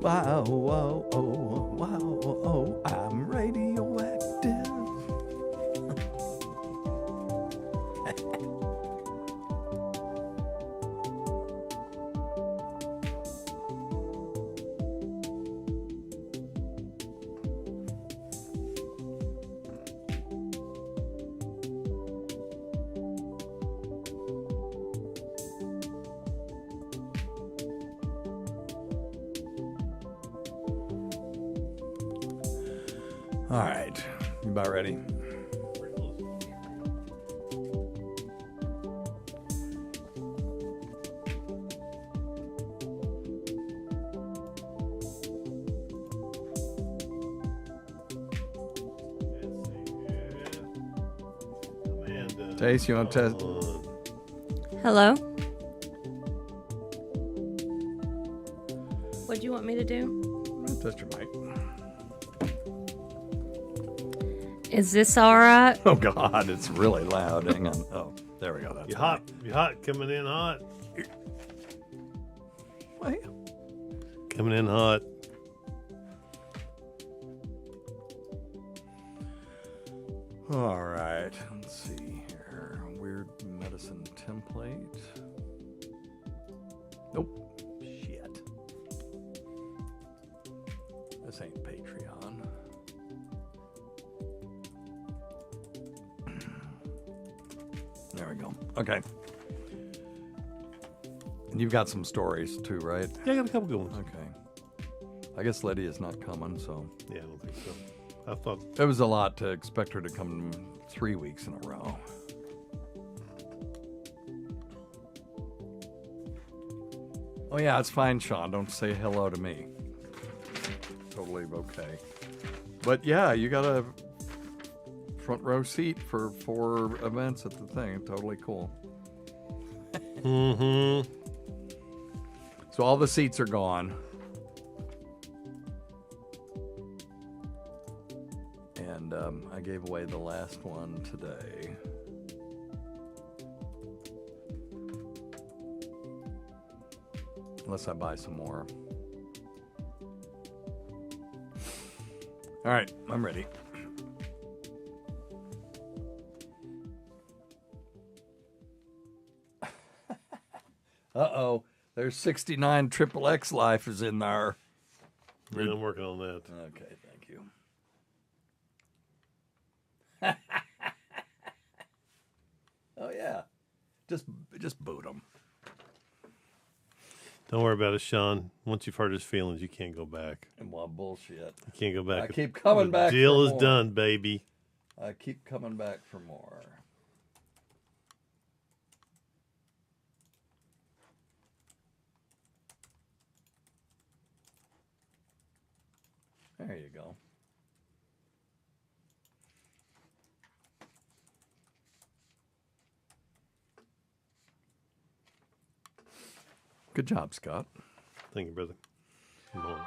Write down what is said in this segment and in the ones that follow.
Wow, whoa, oh, wow, oh, I'm radioactive. All right, you about ready? Tace, you want to test? Hello? What do you want me to do? Test your mic. Is this all right? Oh, God, it's really loud. Hang on. Oh, there we go. That's You hot? You hot? Coming in hot? Wait. Coming in hot. All right. Let's see here. Weird medicine template. Nope. Shit. This ain't Patreon. There we go. Okay. And you've got some stories too, right? Yeah, I got a couple good ones. Okay. I guess Lydia's not coming, so. Yeah, I don't think so. I thought It was a lot to expect her to come 3 weeks in a row. Oh, yeah, it's fine, Sean. Don't say hello to me. Totally okay. But yeah, you got a front row seat for 4 events at the thing. Totally cool. Mm-hmm. So all the seats are gone. And I gave away the last one today. Unless I buy some more. All right, I'm ready. Uh-oh. There's 69 Triple X Life is in there. Yeah, I'm working on that. Okay, thank you. Oh, yeah. Just boot them. Don't worry about it, Sean. Once you've hurt his feelings, you can't go back. And well, bullshit. You can't go back. I keep coming back The deal for is more. done, baby. I keep coming back for more. There you go. Good job, Scott. Thank you, brother. Come on.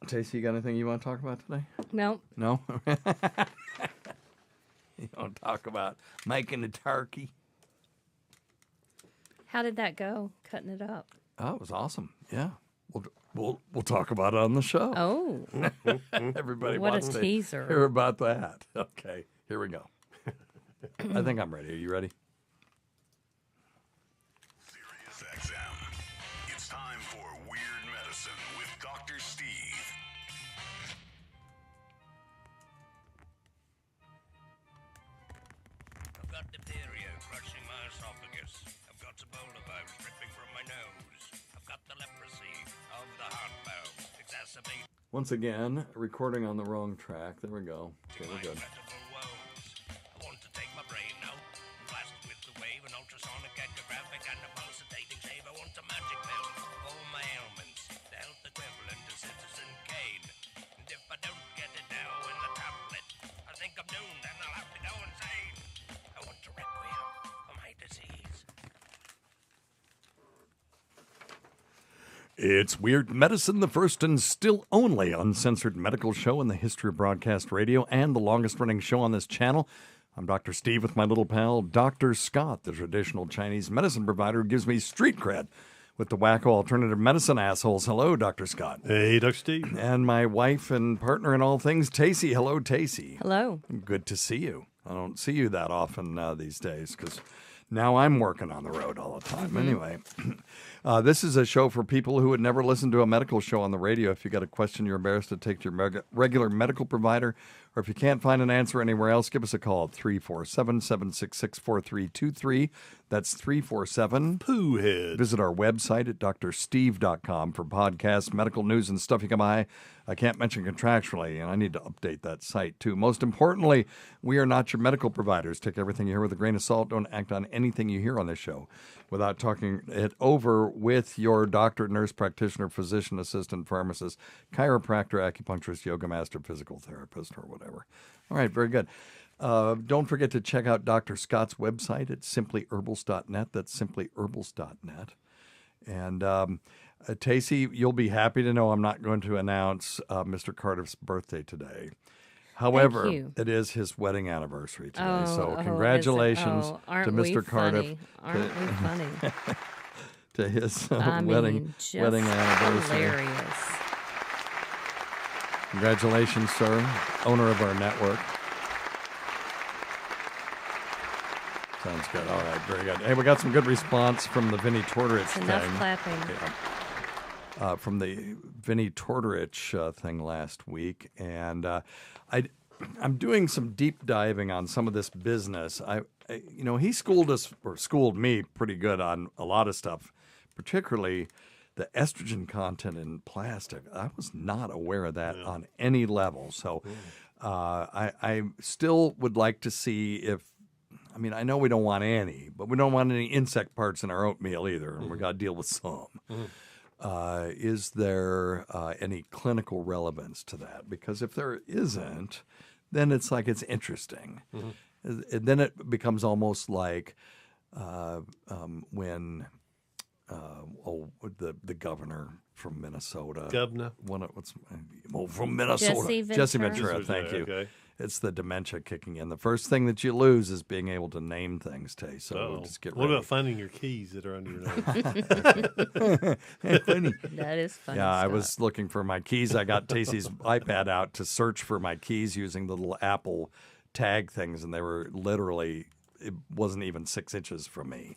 Stacey, you got anything you want to talk about today? No. No? You want to talk about making a turkey? How did that go? Cutting it up. Oh, it was awesome. Yeah. We'll talk about it on the show. Oh, Everybody what a wants to teaser. hear about that. Okay, here we go. I think I'm ready. Are you ready? Sirius XM. It's time for Weird Medicine with Dr. Steve. I've got diphtheria crushing my esophagus. I've got Ebola virus dripping from my nose. I've got the leprosy of the heart valve exacerbating Once again, recording on the wrong track. There we go. Okay, my we're good. incredible woes. I want to take my brain out and blast it with the wave, an ultrasonic, echographic, and a pulsating shave. I want a magic pill for all my ailments, the health equivalent to Citizen Kane. And if I don't get it now in the tablet, I think I'm doomed and I'll have to go insane. I want a requiem for my disease. It's Weird Medicine, the first and still only uncensored medical show in the history of broadcast radio and the longest running show on this channel. I'm Dr. Steve with my little pal, Dr. Scott, the traditional Chinese medicine provider who gives me street cred with the Wacko Alternative Medicine assholes. Hello, Dr. Scott. Hey, Dr. Steve. And my wife and partner in all things, Tacey. Hello, Tacey. Hello. Good to see you. I don't see you that often these days because now I'm working on the road all the time. Anyway, this is a show for people who would never listen to a medical show on the radio. If you got a question you're embarrassed to take to your regular medical provider, or if you can't find an answer anywhere else, give us a call at 347-766-4323. That's 347. Pooh head. Visit our website at drsteve.com for podcasts, medical news, and stuff you can buy. I can't mention contractually, and I need to update that site too. Most importantly, we are not your medical providers. Take everything you hear with a grain of salt. Don't act on anything you hear on this show without talking it over with your doctor, nurse practitioner, physician assistant, pharmacist, chiropractor, acupuncturist, yoga master, physical therapist, or whatever. All right, very good. Don't forget to check out Dr. Scott's website at simplyherbals.net. That's simplyherbals.net. And Tacey, you'll be happy to know I'm not going to announce Mr. Cardiff's birthday today. However, you. it is his wedding anniversary today. Oh, So is it? congratulations Oh, aren't to we Mr. Cardiff. funny? Aren't we funny? To his I wedding mean, just anniversary. hilarious. Congratulations, sir, owner of our network. Sounds good. All right, very good. Hey, we got some good response from the Vinnie Tortorich It's thing. enough clapping. Yeah. From the Vinnie Tortorich thing last week, and I'm doing some deep diving on some of this business. He schooled us or schooled me pretty good on a lot of stuff, particularly the estrogen content in plastic. I was not aware of that on any level. So I still would like to see if. I mean, I know we don't want any, but we don't want any insect parts in our oatmeal either, and we got to deal with some. Is there any clinical relevance to that? Because if there isn't, then it's like it's interesting. And then it becomes almost like when the governor from Minnesota, Governor. from Minnesota, Jesse Ventura. Ventura, Thank you. okay. It's the dementia kicking in. The first thing that you lose is being able to name things, Tay. So Uh-oh. just get What ready. about finding your keys that are under your nose? Funny. That is funny. Yeah, I Scott. was looking for my keys. I got Tacey's iPad out to search for my keys using the little Apple tag things, and they were literally, it wasn't even 6 inches from me.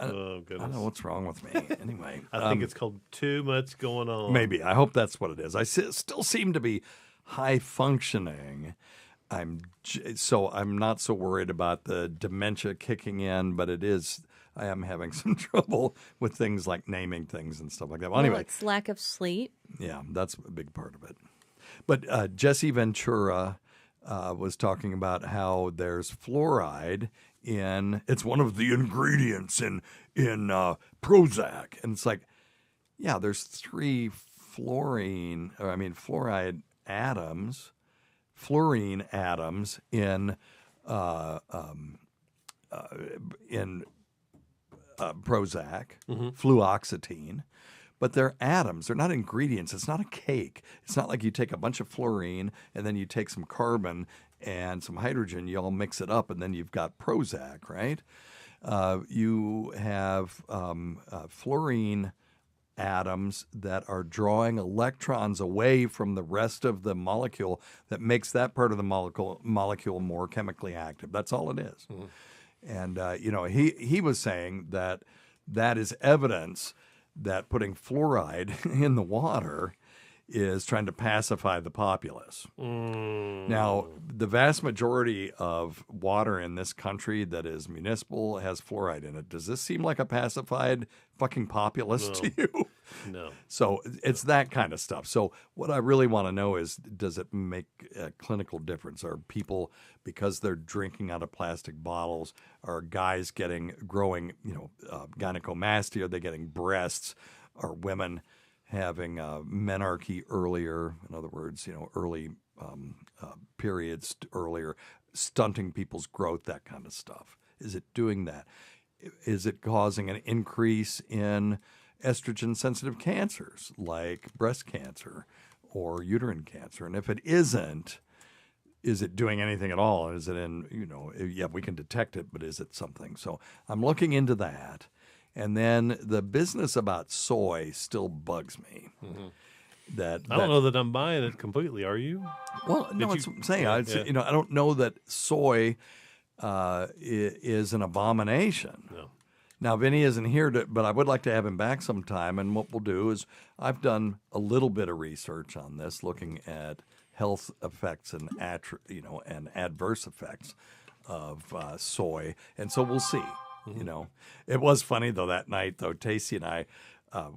Oh, I don't goodness. know what's wrong with me. Anyway, I think it's called too much going on. maybe. I hope that's what it is. I still seem to be high functioning. So I'm not so worried about the dementia kicking in, but I am having some trouble with things like naming things and stuff like that. Well, Well, anyway, it's lack of sleep. yeah, that's a big part of it. But Jesse Ventura was talking about how there's fluoride it's one of the ingredients in Prozac. And it's like, yeah, there's 3 fluorine atoms in Prozac, fluoxetine. But they're atoms. They're not ingredients. It's not a cake. It's not like you take a bunch of fluorine and then you take some carbon and some hydrogen. You all mix it up and then you've got Prozac, right? You have fluorine atoms that are drawing electrons away from the rest of the molecule that makes that part of the molecule more chemically active. That's all it is. And, he was saying that is evidence that putting fluoride in the water is trying to pacify the populace. Now, the vast majority of water in this country that is municipal has fluoride in it. Does this seem like a pacified fucking populace to you? No. So it's that kind of stuff. So what I really want to know is, does it make a clinical difference? Are people, because they're drinking out of plastic bottles, are guys growing, gynecomastia? Are they getting breasts? Are women having menarche earlier? In other words, early periods earlier, stunting people's growth, that kind of stuff. Is it doing that? Is it causing an increase in estrogen-sensitive cancers like breast cancer or uterine cancer? And if it isn't, is it doing anything at all? Is it we can detect it, but is it something? So I'm looking into that. And then the business about soy still bugs me. I don't know that I'm buying it completely. Are you? Well, no, you- that's what I'm saying. yeah, I, yeah. You know, I don't know that soy is an abomination. No. Now, Vinny isn't here, but I would like to have him back sometime. And what we'll do is I've done a little bit of research on this, looking at health effects and and adverse effects of soy, and so we'll see. You know, it was funny though that night though. Tacey and I,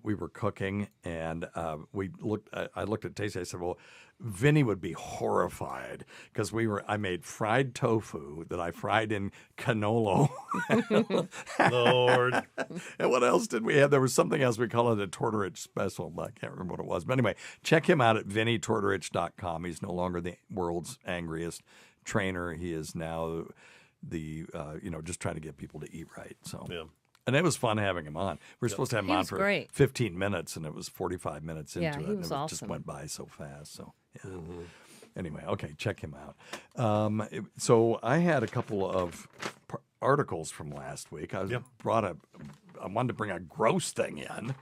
we were cooking, and we looked. I looked at Tacey. I said, "Well, Vinny would be horrified because I made fried tofu that I fried in canola." Lord. And what else did we have? There was something else. We call it a Tortorich special, but I can't remember what it was. But anyway, check him out at VinnyTortorich.com. He's no longer the world's angriest trainer. He is now the just trying to get people to eat right. So Yeah. And it was fun having him on. We were supposed to have him He on was for great. 15 minutes, and it was 45 minutes into Yeah, it. he and was it just awesome. went by so fast. So, yeah. Anyway, okay, check him out. So I had a couple of articles from last week. I wanted to bring a gross thing in.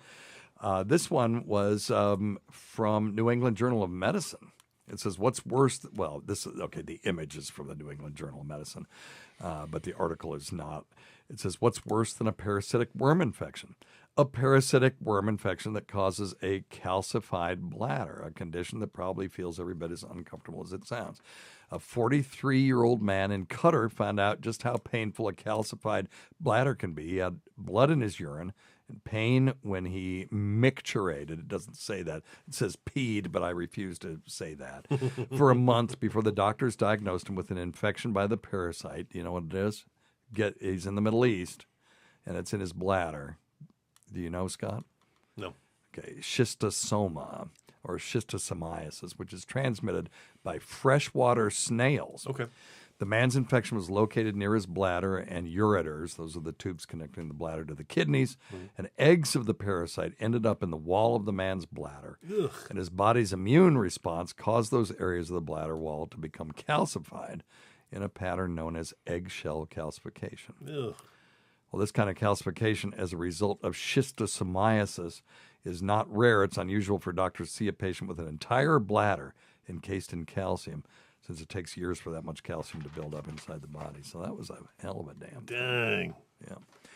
This one was from New England Journal of Medicine. It says, what's worse? The image is from the New England Journal of Medicine, but the article is not. It says, what's worse than a parasitic worm infection? A parasitic worm infection that causes a calcified bladder, a condition that probably feels every bit as uncomfortable as it sounds. A 43-year-old man in Qatar found out just how painful a calcified bladder can be. He had blood in his urine and pain when he micturated. It doesn't say that. It says peed, but I refuse to say that. For a month before the doctors diagnosed him with an infection by the parasite. You know what it is? He's in the Middle East, and it's in his bladder. Do you know, Scott? No. Okay, schistosoma or schistosomiasis, which is transmitted by freshwater snails. Okay. The man's infection was located near his bladder and ureters. Those are the tubes connecting the bladder to the kidneys. And eggs of the parasite ended up in the wall of the man's bladder. Ugh. And his body's immune response caused those areas of the bladder wall to become calcified in a pattern known as eggshell calcification. Ugh. Well, this kind of calcification as a result of schistosomiasis is not rare. It's unusual for doctors to see a patient with an entire bladder encased in calcium, since it takes years for that much calcium to build up inside the body. So that was a hell of a damn thing. Dang. Yeah.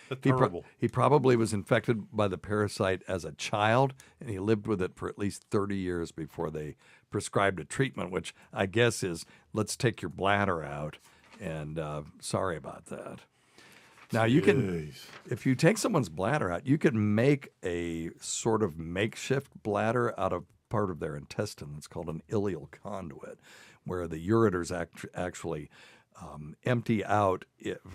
That's He, terrible. he probably was infected by the parasite as a child, and he lived with it for at least 30 years before they prescribed a treatment, which I guess is, let's take your bladder out, and sorry about that. Now, you can, if you take someone's bladder out, you can make a sort of makeshift bladder out of part of their intestine. It's called an ileal conduit, where the ureters actually empty out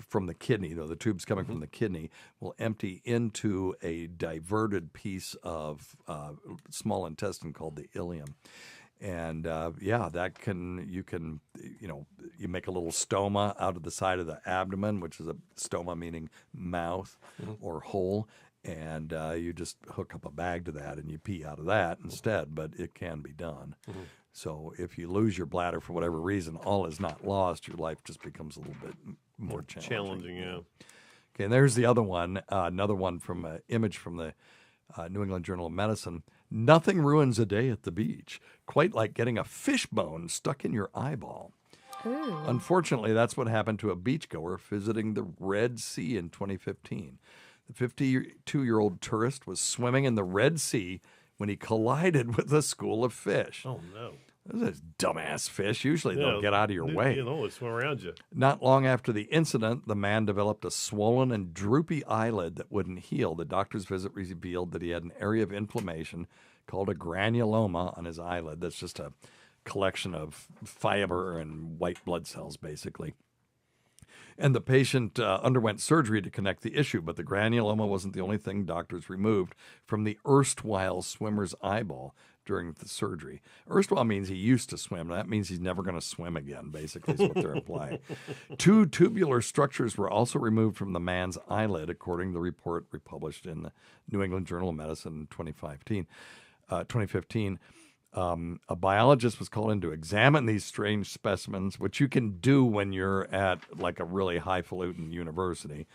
from the kidney. The tubes coming from the kidney will empty into a diverted piece of small intestine called the ileum. And that you make a little stoma out of the side of the abdomen, which is a stoma meaning mouth or hole, and you just hook up a bag to that and you pee out of that instead, but it can be done. So if you lose your bladder for whatever reason, all is not lost. Your life just becomes a little bit more challenging. Yeah. Okay, and there's the other one, another one from an image from the New England Journal of Medicine. Nothing ruins a day at the beach, quite like getting a fish bone stuck in your eyeball. Ooh. Unfortunately, that's what happened to a beachgoer visiting the Red Sea in 2015. The 52-year-old tourist was swimming in the Red Sea when he collided with a school of fish. Oh, no. Those are dumbass fish. Usually they'll get out of your way. You know, they swim around you. Not long after the incident, the man developed a swollen and droopy eyelid that wouldn't heal. The doctor's visit revealed that he had an area of inflammation called a granuloma on his eyelid. That's just a collection of fiber and white blood cells, basically. And the patient underwent surgery to connect the issue, but the granuloma wasn't the only thing doctors removed from the erstwhile swimmer's eyeball during the surgery. Erstwhile means he used to swim. That means he's never going to swim again, basically, is what they're implying. 2 tubular structures were also removed from the man's eyelid, according to the report republished in the New England Journal of Medicine in 2015. A biologist was called in to examine these strange specimens, which you can do when you're at like a really highfalutin university.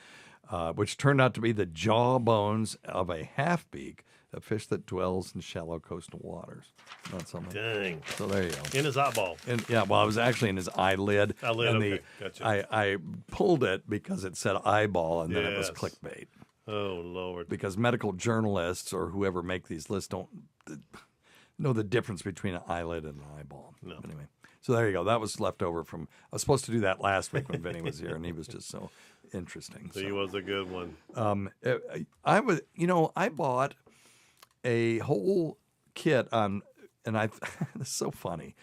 which turned out to be the jaw bones of a half-beak, a fish that dwells in shallow coastal waters. Not something. Dang. So there you go. In his eyeball. And yeah, well, it was actually in his eyelid. Eyelid, and okay, gotcha. I pulled it because it said eyeball, and then it was Yes. clickbait. Oh, Lord. Because medical journalists or whoever make these lists don't know the difference between an eyelid and an eyeball. No. Anyway, so there you go. That was left over from. I was supposed to do that last week when Vinny was here, and he was just so interesting. He was a good one. I was, I bought a whole kit on, and it's so funny.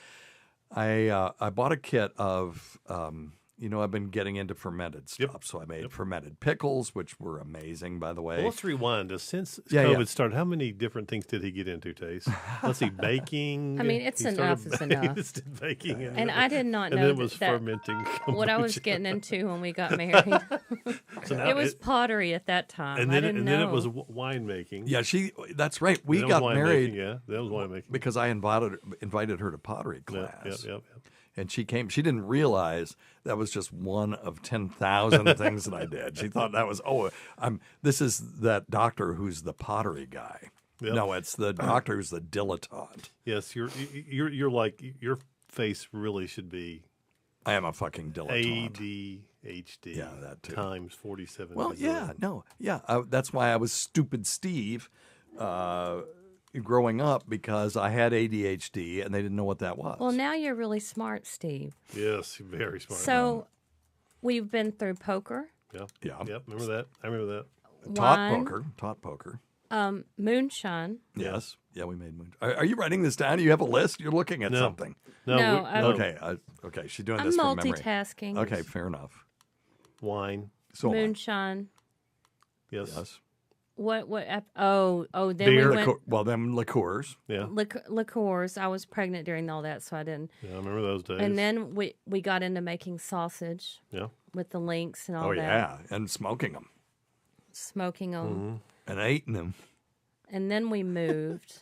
I bought a kit of, I've been getting into fermented stuff, Yep. so I made fermented pickles, which were amazing, by the way. Well, let's rewind. Since Yeah, COVID yeah. started, how many different things did he get into, Taste? Let's see, baking. I mean, it's He started enough is enough. He did baking. And I did not and know then it was that fermenting. what I was kombucha. getting into when we got married. So now It was pottery at that time. and I then, didn't and know. then it was winemaking. Yeah, that's right. We That was got winemaking, married Yeah, that was winemaking. because I invited her to pottery Yep, class. yep. And she came. She didn't realize that was just one of 10,000 things that I did. She thought that was this is that doctor who's the pottery guy. Yep. No, it's the doctor who's the dilettante. Yes, you're like your face really should be I am a fucking dilettante. ADHD. Yeah, that too. Times 47. Well, yeah. That's why I was stupid Steve growing up, because I had ADHD and they didn't know what that was. Well, now you're really smart, Steve. Yes, very smart. So we've been through poker, yeah, Yeah. Yep. Remember that? I remember that. Taught poker. moonshine. Yes. Yeah, we made moon. Are you writing this down? You have a list? You're looking at No. something. No, I'm- Okay. Okay. She's doing I'm this from memory. multitasking. Okay. Fair enough. Wine. So am I. Moonshine. Yes. Yes. What? Then Beer. we went Well, them liqueurs. Yeah. liqueurs. I was pregnant during all that, so I didn't. Yeah, I remember those days. And then we got into making sausage yeah. with the links and all Oh that. yeah, and smoking them Smoking them. and eating them. And then we moved.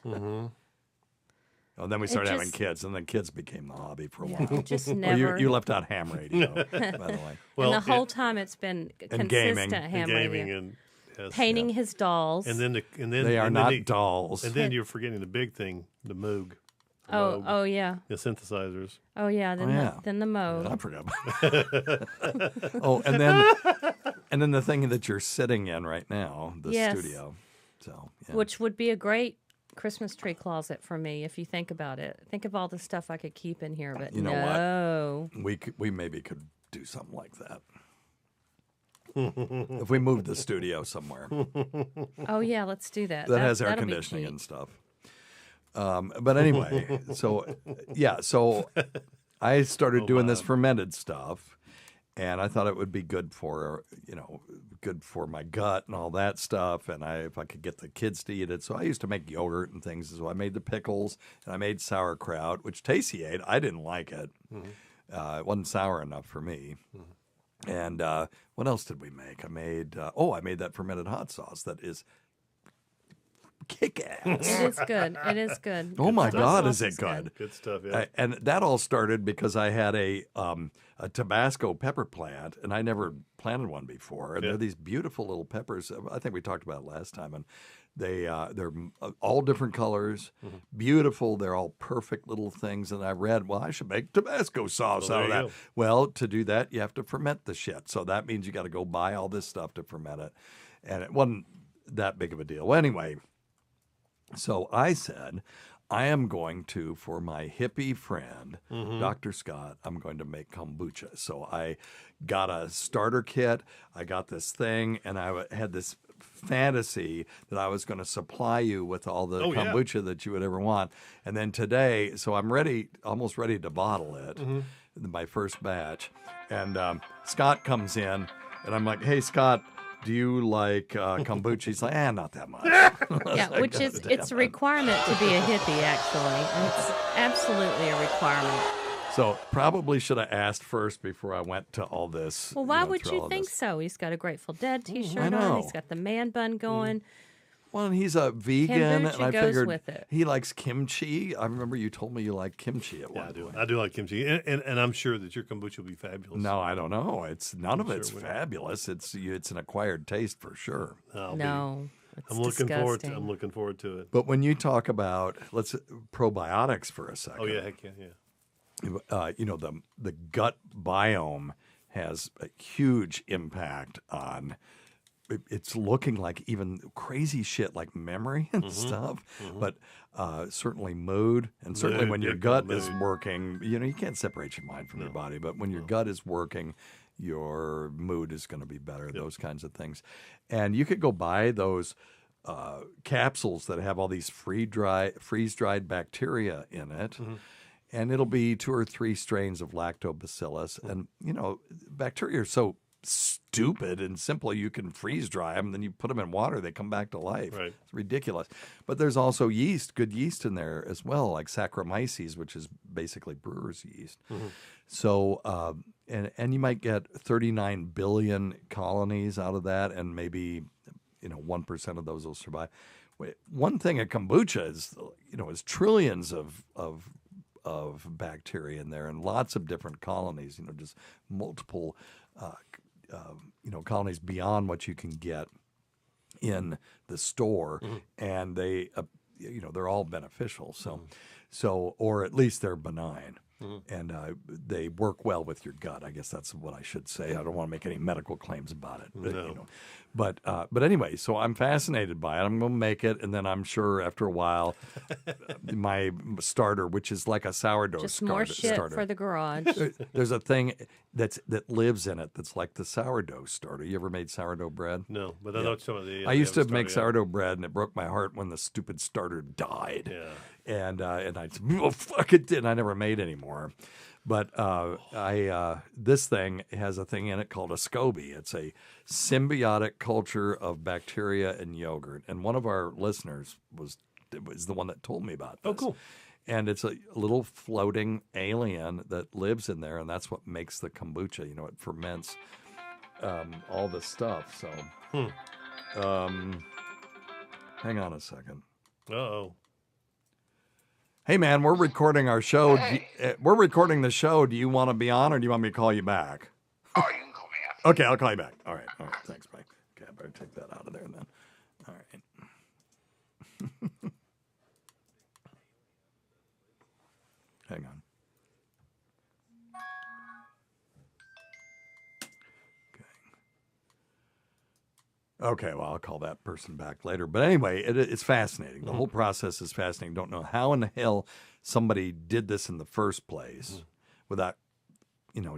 Oh, then we started having just- kids, and then kids became the hobby for a Yeah, while. it just Well, never. you left out ham radio, by the way. Well, and the whole time it's been And gaming. consistent ham gaming radio. and yes. Painting his dolls. And then They are and not then dolls. And then you're forgetting the big thing, the Moog. The oh, Moog, oh yeah, the synthesizers. oh yeah. Then yeah. then the Moog. I forgot. Oh, and then the thing that you're sitting in right now, the Yes. studio. So, yeah. Which would be a great Christmas tree closet for me if you think about it. Think of all the stuff I could keep in here, but You know what? no. we maybe could do something like that. If we moved the studio somewhere Oh yeah, let's do that. that has air that'll be conditioning cute. and stuff. But anyway, so I started doing this fermented stuff, and I thought it would be good for my gut and all that stuff. And if I could get the kids to eat it, so I used to make yogurt and things. So I made the pickles and I made sauerkraut, which Tacey ate. I didn't like it. It wasn't sour enough for me. And what else did we make? I made that fermented hot sauce that is kick-ass. It is good. It is good. Oh my Hot God, sauce is it good? Good stuff, yeah. And that all started because I had a Tabasco pepper plant, and I never planted one before. And Yeah. they're these beautiful little peppers. I think we talked about it last time. And they're all different colors, beautiful. They're all perfect little things. And I read, well, I should make Tabasco sauce Well, out of there that. you go. Well, to do that, you have to ferment the shit. So that means you got to go buy all this stuff to ferment it. And it wasn't that big of a deal. Well, anyway, so I said, I am going to, for my hippie friend, Dr. Scott, I'm going to make kombucha. So I got a starter kit. I got this thing, and I had this fantasy that I was going to supply you with all the Oh, yeah. kombucha that you would ever want. And then today, so I'm almost ready to bottle it, my first batch. And Scott comes in, and I'm like, hey, Scott, do you like kombucha? He's like, not that much. Yeah, which is it's a requirement to be a hippie. Actually, it's absolutely a requirement. So probably should have asked first before I went to all this. Well, why would through you all think this. so? He's got a Grateful Dead I T-shirt know. on. He's got the man bun going. Well, and he's a vegan, Kombucha and I goes figured with it. he likes kimchi. I remember you told me you like kimchi at Yeah, one I do. point. I do like kimchi, and I'm sure that your kombucha will be fabulous. No, I don't know. It's none of sure it's it will. fabulous. It's an acquired taste for sure. No, it's I'm looking forward. disgusting. I'm looking forward to it. But when you talk about probiotics for a second. Oh yeah, heck yeah. The gut biome has a huge impact on. It's looking like even crazy shit like memory and stuff, but certainly mood, and certainly Mood, when your big gut time is mood. working, you can't separate your mind from your body, but when your gut is working, your mood is going to be better, those kinds of things. And you could go buy those capsules that have all these freeze-dried bacteria in it, and it'll be 2 or 3 strains of lactobacillus. And, bacteria are so stupid and simple. You can freeze dry them, then you put them in water, they come back to life. Right. It's ridiculous. But there's also good yeast in there as well, like Saccharomyces, which is basically brewer's yeast. So, and you might get 39 billion colonies out of that, and maybe 1% of those will survive. One thing at kombucha is trillions of bacteria in there, and lots of different colonies. Just multiple colonies beyond what you can get in the store, and they they're all beneficial. So or at least they're benign. And they work well with your gut. I guess that's what I should say. I don't want to make any medical claims about it. No. But anyway, so I'm fascinated by it. I'm going to make it, and then I'm sure after a while, my starter, which is like a sourdough Just more shit starter. for the garage. There's a thing that lives in it that's like the sourdough starter. You ever made sourdough bread? No, but I know what some of the. I used to make sourdough bread, and it broke my heart when the stupid starter died. Yeah. And I said, "Oh, fuck it," and I never made any more. But this thing has a thing in it called a SCOBY. It's a symbiotic culture of bacteria and yogurt. And one of our listeners was the one that told me about this. Oh, cool. And it's a little floating alien that lives in there, and that's what makes the kombucha. It ferments all the stuff. So, hang on a second. Uh-oh. Hey, man, we're recording our show. We're recording the show. Do you want to be on, or do you want me to call you back? Oh, you can call me after. Okay, I'll call you back. All right. Thanks, Mike. Okay, I better take that out of there then. All right. Hang on. Okay, well, I'll call that person back later. But anyway, it's fascinating. The whole process is fascinating. Don't know how in the hell somebody did this in the first place without,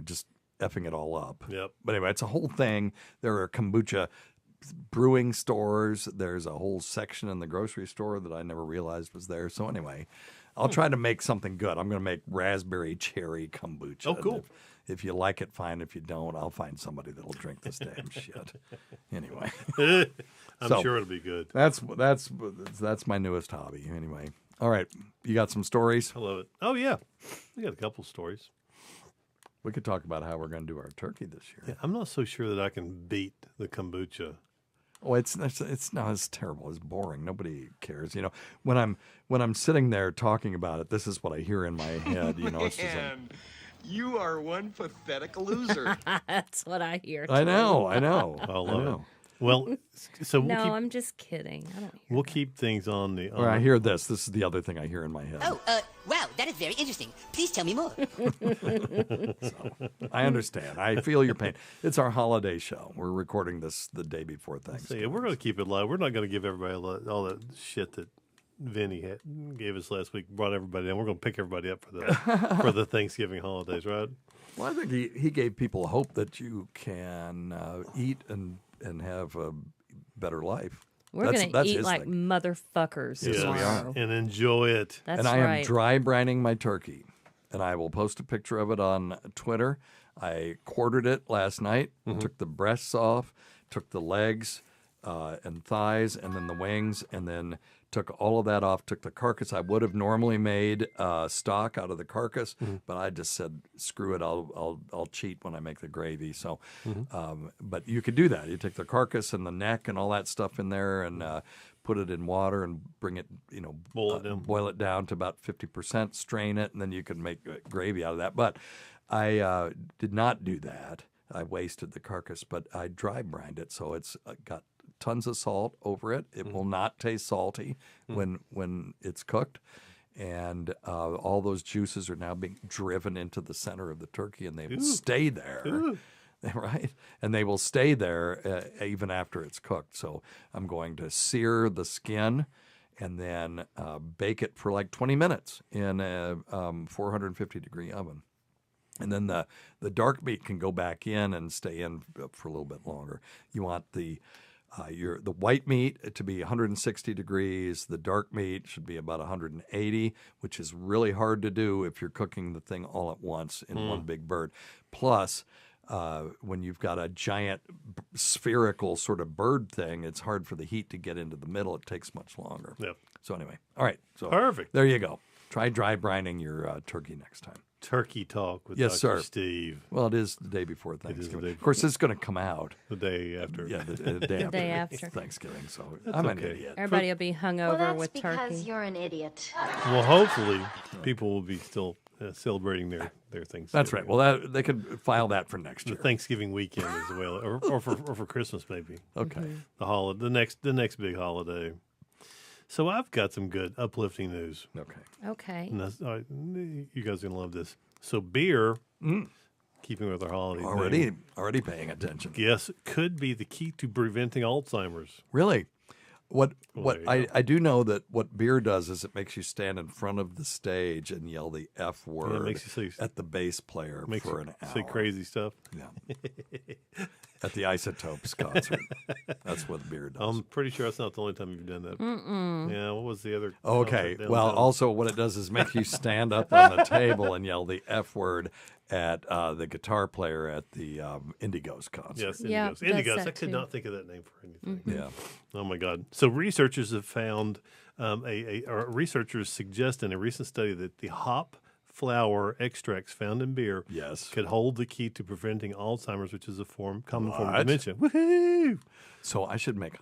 just effing it all up. Yep. But anyway, it's a whole thing. There are kombucha brewing stores. There's a whole section in the grocery store that I never realized was there. So anyway, I'll try to make something good. I'm going to make raspberry cherry kombucha. Oh, cool. If you like it, fine. If you don't, I'll find somebody that'll drink this damn shit. Anyway, I'm So- sure it'll be good. that's my newest hobby. Anyway, all right. You got some stories? I love it. Oh yeah, we got a couple stories. We could talk about how we're going to do our turkey this year. Yeah, I'm not so sure that I can beat the kombucha. Oh, it's terrible. It's boring. Nobody cares. When I'm sitting there talking about it, this is what I hear in my head. It's just like, You are one pathetic loser. That's what I hear. I too. know. I love it. Well, so No, we'll keep, I'm just kidding. I don't hear we'll that. keep things on the. Or I hear this. This is the other thing I hear in my head. Oh, wow, that is very interesting. Please tell me more. I understand. I feel your pain. It's our holiday show. We're recording this the day before So, Thanksgiving. yeah, we're going to keep it live. We're not going to give everybody all that shit that Vinny gave us last week. Brought everybody in. We're going to pick everybody up for the Thanksgiving holidays, right? Well, I think he gave people hope that you can eat and have a better life. We're going to That's eat his like thing. motherfuckers Yes, we tomorrow. are. And enjoy it. That's and I right. am dry brining my turkey, and I will post a picture of it on Twitter. I quartered it last night, took the breasts off, took the legs and thighs, and then the wings, and then took all of that off, took the carcass. I would have normally made stock out of the carcass, but I just said, screw it, I'll cheat when I make the gravy. So, but you could do that. You take the carcass and the neck and all that stuff in there and put it in water and bring it, boil it down to about 50%, strain it, and then you can make gravy out of that. But I did not do that. I wasted the carcass, but I dry brined it, so it's got tons of salt over it. It will not taste salty when it's cooked. And all those juices are now being driven into the center of the turkey, and they will stay there, right? And they will stay there even after it's cooked. So I'm going to sear the skin and then bake it for like 20 minutes in a 450-degree oven. And then the dark meat can go back in and stay in for a little bit longer. You want the white meat to be 160 degrees. The dark meat should be about 180, which is really hard to do if you're cooking the thing all at once in one big bird. Plus, when you've got a giant spherical sort of bird thing, it's hard for the heat to get into the middle. It takes much longer. Yep. So anyway, all right. So Perfect. There you go. Try dry brining your turkey next time. Turkey Talk with Yes, Dr. sir. Steve. Well, it is the day before is the Thanksgiving. day Of course, it's going to come out. The day after. Yeah, the day day after after. Thanksgiving. So I'm an okay. idiot. Everybody will be hungover Well, that's with because turkey. you're an idiot. Well, hopefully, people will be still celebrating their Thanksgiving. That's right. Well, they could file that for next the year. Thanksgiving weekend as well, or for Christmas maybe. Okay. The holiday, the next big holiday. So I've got some good uplifting news. Okay. Okay. And you guys are gonna love this. So beer, keeping with our holiday theme, Already paying attention. yes, could be the key to preventing Alzheimer's. Really? What Well, there you I do know that what beer does is it makes you stand in front of the stage and yell the F word makes you say- at the bass player Makes for you an hour. say crazy stuff. Yeah. At the Isotopes concert. That's what beer does. I'm pretty sure that's not the only time you've done that. Yeah, what was the other? Okay. concert Well, downtown? also what it does is make you stand up on the table and yell the F word at the guitar player at the Indigos concert. Yes, Yeah, Indigos. does Indigos. that I could too. not think of that name for anything. Yeah. Oh my God! So researchers have found researchers suggest in a recent study that the hop flower extracts found in beer Yes. could hold the key to preventing Alzheimer's, which is a common form of What? dementia. Woohoo! So I should make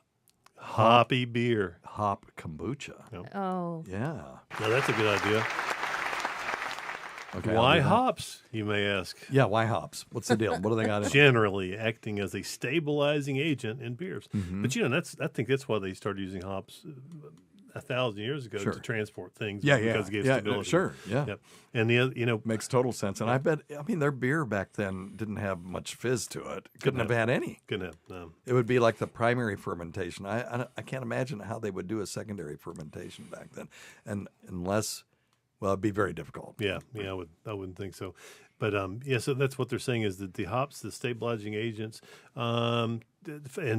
Hoppy beer. hop kombucha. Oh, Yeah. Now that's a good idea. Okay. I'll Why do that. hops, you may ask? Yeah, why hops? What's the deal? What do they got in it? Generally acting as a stabilizing agent in beers. Mm-hmm. But I think that's why they started using hops 1,000 years ago Sure. to transport things. Yeah, because it gave yeah, stability. sure, yeah. Yep. And the Makes total sense. And I bet, their beer back then didn't have much fizz to it. Couldn't have had any. couldn't have It would be like the primary fermentation. I can't imagine how they would do a secondary fermentation back then. And unless, well, it'd be very difficult. Yeah, I wouldn't think so. But so that's what they're saying is that the hops, the stabilizing agents, and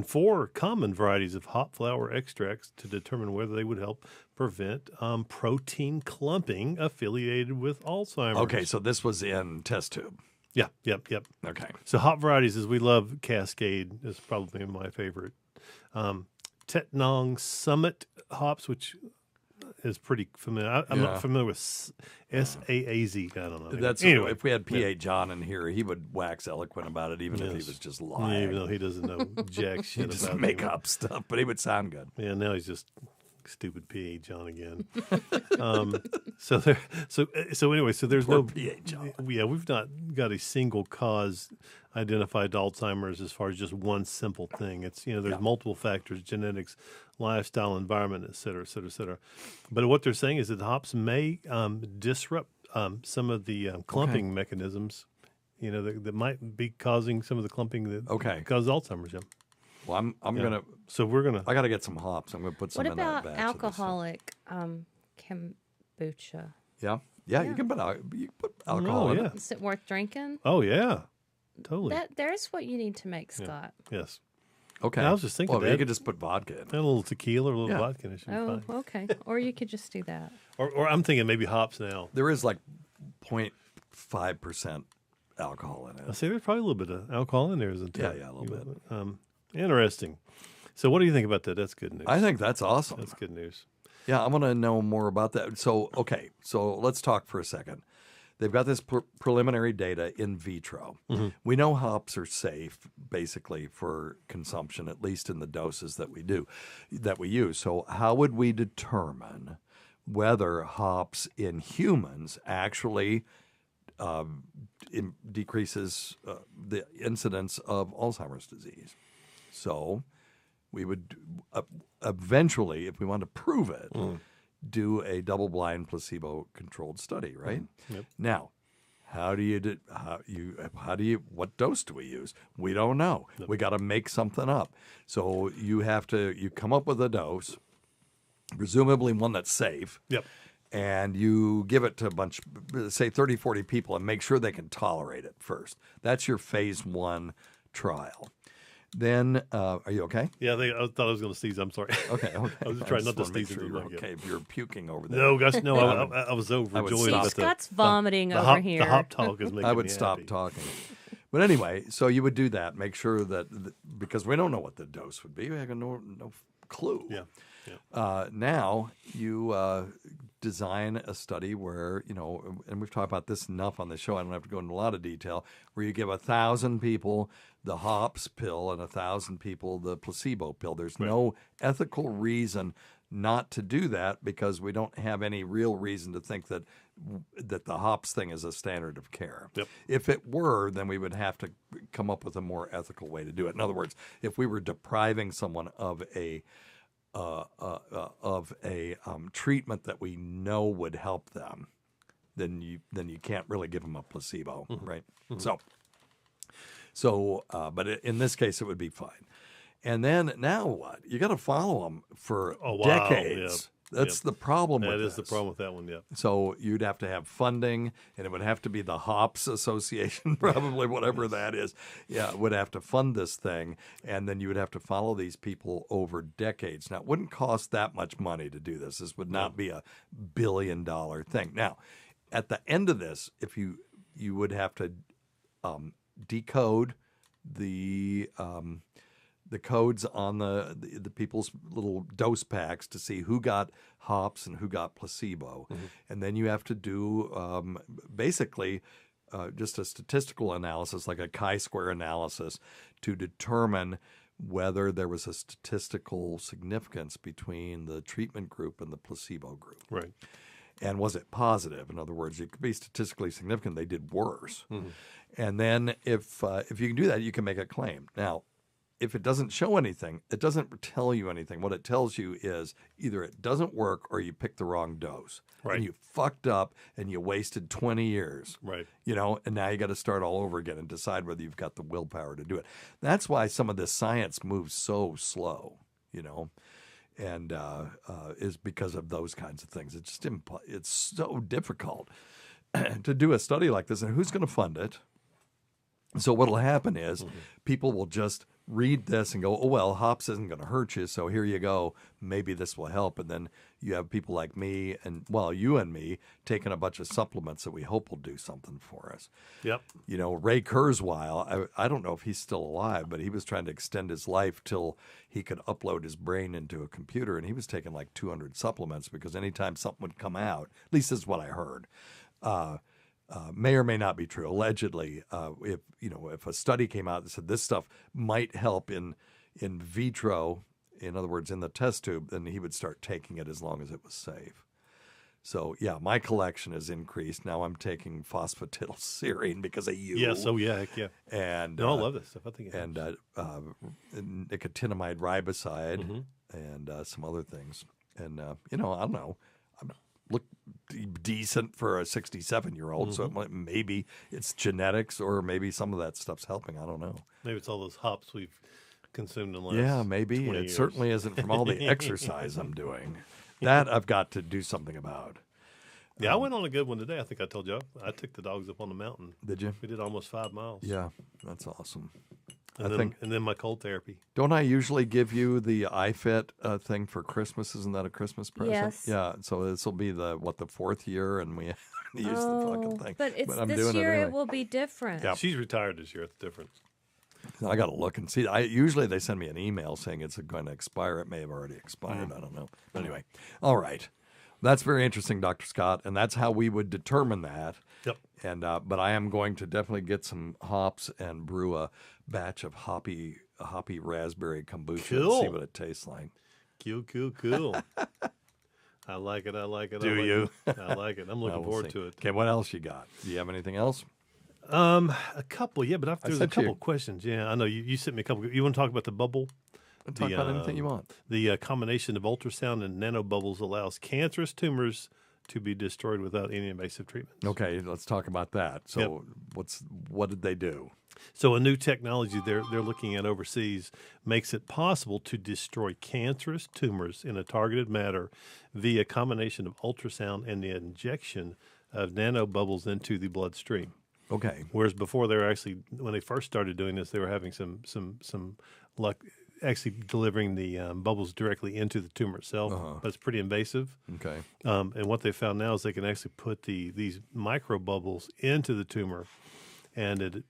4 common varieties of hop flower extracts to determine whether they would help prevent protein clumping affiliated with Alzheimer's. Okay, so this was in test tube. Yeah, yep. Okay. So hop varieties is we love Cascade. Is probably my favorite. Tetnong Summit hops, which is pretty familiar. I'm Yeah. not familiar with SAAZ. I don't know. That's anyway. if we had P.A. John in here, he would wax eloquent about it, even if he Yes. was just Yeah, lying. even though he doesn't know jack He'd shit just about make it. up stuff, but he would sound good. Yeah, now he's just stupid P.A. John again. So anyway, so there's Poor no P.A. John. Yeah, we've not got a single cause identified to Alzheimer's as far as just one simple thing. It's there's multiple factors: genetics, lifestyle, environment, et cetera, et cetera, et cetera. But what they're saying is that the hops may disrupt some of the clumping mechanisms. That might be causing some of the clumping that causes Alzheimer's. Yeah. Well, I'm gonna. So we're gonna. I gotta get some hops. I'm gonna put some what in that about batch of this stuff. alcoholic kombucha? Yeah. You can put alcohol in yeah. it. Is it worth drinking? Oh yeah, totally. There's what you need to make, Scott. Yes. Okay. I was just thinking well, that. you could just put vodka in. And a little tequila or a little Yeah. vodka, and it should be Oh, fine. okay. Or you could just do that. Or I'm thinking maybe hops now. There is like 0.5% alcohol in I it. see there's probably a little bit of alcohol in there, isn't there? Yeah, a little bit. Interesting. So what do you think about that? That's good news. I think that's awesome. That's good news. Yeah, I want to know more about that. So, okay, so let's talk for a second. they've got this preliminary data in vitro. We know hops are safe, basically, for consumption, at least in the doses that we use. So how would we determine whether hops in humans actually decreases the incidence of Alzheimer's disease? So we would eventually, if we want to prove it, do a double-blind placebo-controlled study, right? Yep. Now, what dose do we use? We don't know. Yep. We got to make something up. So you come up with a dose, presumably one that's safe. Yep. And you give it to a bunch, say 30, 40 people, and make sure they can tolerate it first. That's your phase 1 trial. Then, are you okay? Yeah, I thought I was going to sneeze. I'm sorry. Okay. I was trying not to wanna make sneeze sure into you're the mic. okay. If you're puking over there. No, gosh, no. I was overjoyed. See, about Scott's vomiting the over hop, here. The hop talk is making I would me stop happy. talking. But anyway, so you would do that. Make sure that because we don't know what the dose would be. We have no clue. Yeah. Now you design a study where, and we've talked about this enough on the show. I don't have to go into a lot of detail. Where you give 1,000 people the hops pill and 1,000 people the placebo pill. There's no ethical reason not to do that because we don't have any real reason to think that the hops thing is a standard of care. Yep. If it were, then we would have to come up with a more ethical way to do it. In other words, if we were depriving someone of a treatment that we know would help them, then you can't really give them a placebo, right? But in this case, it would be fine. And then now what? You got to follow them for Oh, wow. decades. That's the problem with That is the this. problem with that one, yeah. So you'd have to have funding, and it would have to be the Hops Association, probably whatever that is. Yeah, would have to fund this thing, and then you would have to follow these people over decades. Now, it wouldn't cost that much money to do this. This would not be a billion-dollar thing. Now, at the end of this, if you would have to decode the codes on the people's little dose packs to see who got hops and who got placebo. And then you have to do basically just a statistical analysis, like a chi-square analysis, to determine whether there was a statistical significance between the treatment group and the placebo group. Right. And was it positive? In other words, it could be statistically significant. They did worse. And then if you can do that, you can make a claim. Now, if it doesn't show anything, it doesn't tell you anything. What it tells you is either it doesn't work or you picked the wrong dose. Right. And you fucked up and you wasted 20 years. Right. And now you got to start all over again and decide whether you've got the willpower to do it. That's why some of this science moves so slow, and is because of those kinds of things. It's just it's so difficult to do a study like this. And who's going to fund it? So what will happen is people will just read this and go, oh, well, hops isn't going to hurt you, so here you go. Maybe this will help. And then you have people like me and, well, you and me taking a bunch of supplements that we hope will do something for us. Yep. Ray Kurzweil, I don't know if he's still alive, but he was trying to extend his life till he could upload his brain into a computer, and he was taking like 200 supplements because anytime something would come out, at least this is what I heard, may or may not be true. Allegedly, if a study came out that said this stuff might help in vitro, in other words, in the test tube, then he would start taking it as long as it was safe. So yeah, my collection has increased. Now I'm taking phosphatidylserine because of you. Yes. Oh yeah. Heck yeah. And No, I love this stuff. I think it and nicotinamide riboside and some other things. And I don't know. I look decent for a 67-year-old, so maybe it's genetics or maybe some of that stuff's helping. I don't know. Maybe it's all those hops we've consumed in the last Yeah, maybe. 20 It years. certainly isn't from all the exercise I'm doing. That I've got to do something about. Yeah, I went on a good one today. I think I told you. I took the dogs up on the mountain. Did you? We did almost 5 miles. Yeah, that's awesome. And then my cold therapy. Don't I usually give you the iFit thing for Christmas? Isn't that a Christmas present? Yes. Yeah. So this will be the 4th year, and we use the fucking thing. But I'm this doing year it it anyway. will be different. Yeah. She's retired this year. That's the difference. I got to look and see. Usually they send me an email saying it's going to expire. It may have already expired. I don't know. But anyway, all right. That's very interesting, Dr. Scott, and that's how we would determine that. Yep. And but I am going to definitely get some hops and brew a batch of hoppy raspberry kombucha and see Cool. what it tastes like. Cool. I like it. I like it. Do I like you? It. I like it. I'm looking We'll forward see. to it. Okay, what else you got? Do you have anything else? A couple, yeah, but there's a sent you- couple questions. Yeah, I know you sent me a couple. You want to talk about the bubble? Talk about anything you want. The combination of ultrasound and nanobubbles allows cancerous tumors to be destroyed without any invasive treatment. Okay, let's talk about that. So, what did they do? So a new technology they're looking at overseas makes it possible to destroy cancerous tumors in a targeted manner via a combination of ultrasound and the injection of nanobubbles into the bloodstream. Okay, Whereas before they were actually, when they first started doing this, they were having some luck actually delivering the bubbles directly into the tumor itself. But it's pretty invasive. okay, And what they found now is they can actually put these micro bubbles into the tumor, and it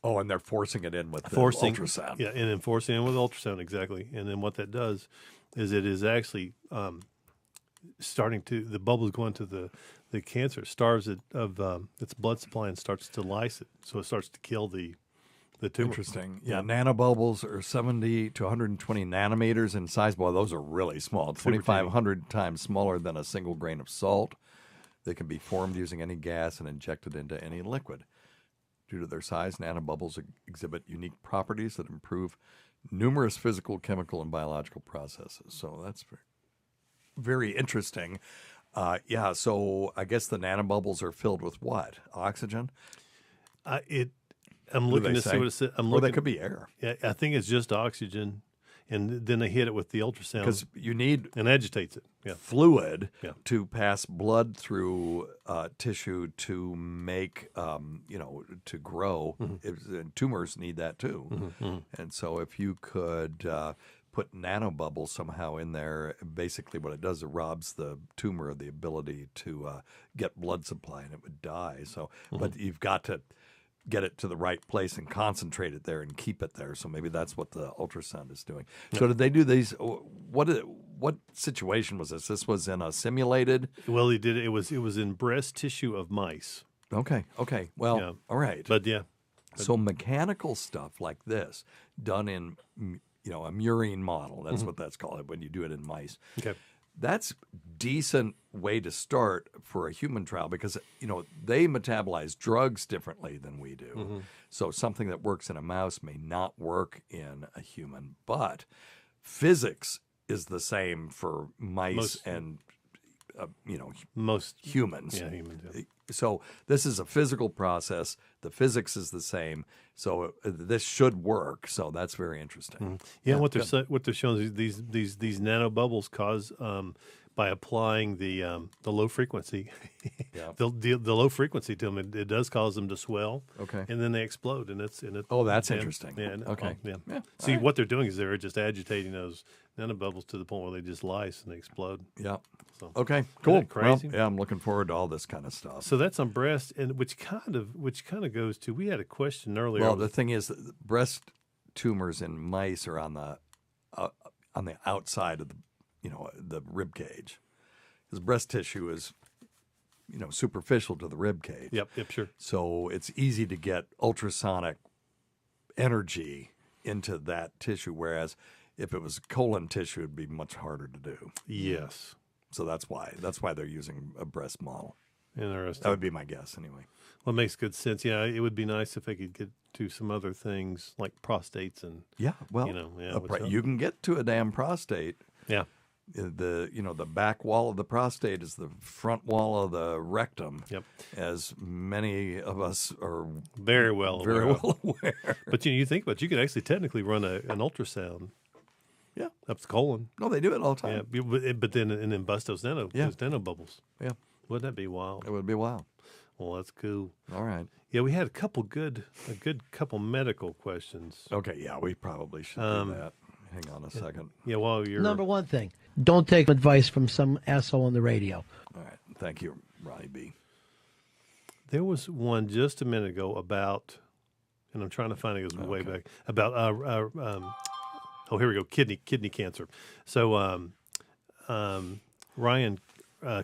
oh, and they're forcing it in with the forcing ultrasound. yeah, and then forcing in with ultrasound exactly. And then what that does is it is actually the bubbles go into the cancer, starves it of its blood supply and starts to lyse it, so it starts to kill the tumor. Interesting. Yeah, nanobubbles are 70 to 120 nanometers in size. Boy, those are really small. 2,500 times smaller than a single grain of salt. They can be formed using any gas and injected into any liquid. Due to their size, nanobubbles exhibit unique properties that improve numerous physical, chemical, and biological processes. So that's very interesting. Yeah, so I guess the nanobubbles are filled with what? Oxygen? I'm do looking they to see say? what it says. Or they could be air. Yeah, I think it's just oxygen, and then they hit it with the ultrasound Because you need and agitates it. Yeah. fluid Yeah. to pass blood through tissue to make, to grow. And tumors need that too. And so if you could put nanobubbles somehow in there, basically what it does, it robs the tumor of the ability to get blood supply and it would die. So, but you've got to get it to the right place and concentrate it there and keep it there. So maybe that's what the ultrasound is doing. So did they do these? What situation was this? This was in a simulated. Well, he did it. It was in breast tissue of mice. Okay. Well, Yeah. all right. But yeah, So mechanical stuff like this done in a murine model. That's what that's called when you do it in mice. okay. That's decent way to start for a human trial because they metabolize drugs differently than we do. So something that works in a mouse may not work in a human, but physics is the same for mice and Most humans. yeah, humans. Yeah. So this is a physical process. The physics is the same. So this should work. So that's very interesting. Yeah, what they're showing is these nanobubbles cause by applying the low frequency, Yeah. the low frequency to them, it does cause them to swell. Okay. and then they explode, and Oh, that's interesting. Yeah, and- Okay. yeah. Yeah, See, what they're doing is they're just agitating those nanobubbles to the point where they just lyse and they explode. Yeah. So- Okay. Cool. that crazy? Well, yeah, I'm looking forward to all this kind of stuff. So that's on breast, and which kind of goes to, we had a question earlier. Well, the thing is, that breast tumors in mice are on the outside of the rib cage, because breast tissue is superficial to the rib cage. Yep, sure. So it's easy to get ultrasonic energy into that tissue, whereas if it was colon tissue, it'd be much harder to do. Yes. So that's why they're using a breast model. Interesting. That would be my guess, anyway. Well, it makes good sense. Yeah, it would be nice if they could get to some other things like prostates and Yeah, well, you can get to a damn prostate. yeah, The back wall of the prostate is the front wall of the rectum. Yep. As many of us are very well very aware of. well aware. But you think about it, you could actually technically run an ultrasound Yeah. up the colon. No, they do it all the Yeah, time. but then bust those Yeah. nanobubbles. Yeah. Wouldn't that be wild? It would be wild. Well, that's cool. All right. Yeah, we had a good couple medical questions. Okay, yeah, we probably should do that. Hang on a second. Yeah, while you're Number one thing, don't take advice from some asshole on the radio. All right. Thank you, Ronnie B. There was one just a minute ago about, and I'm trying to find it. It goes way back about. Oh, here we go. Kidney cancer. So, Ryan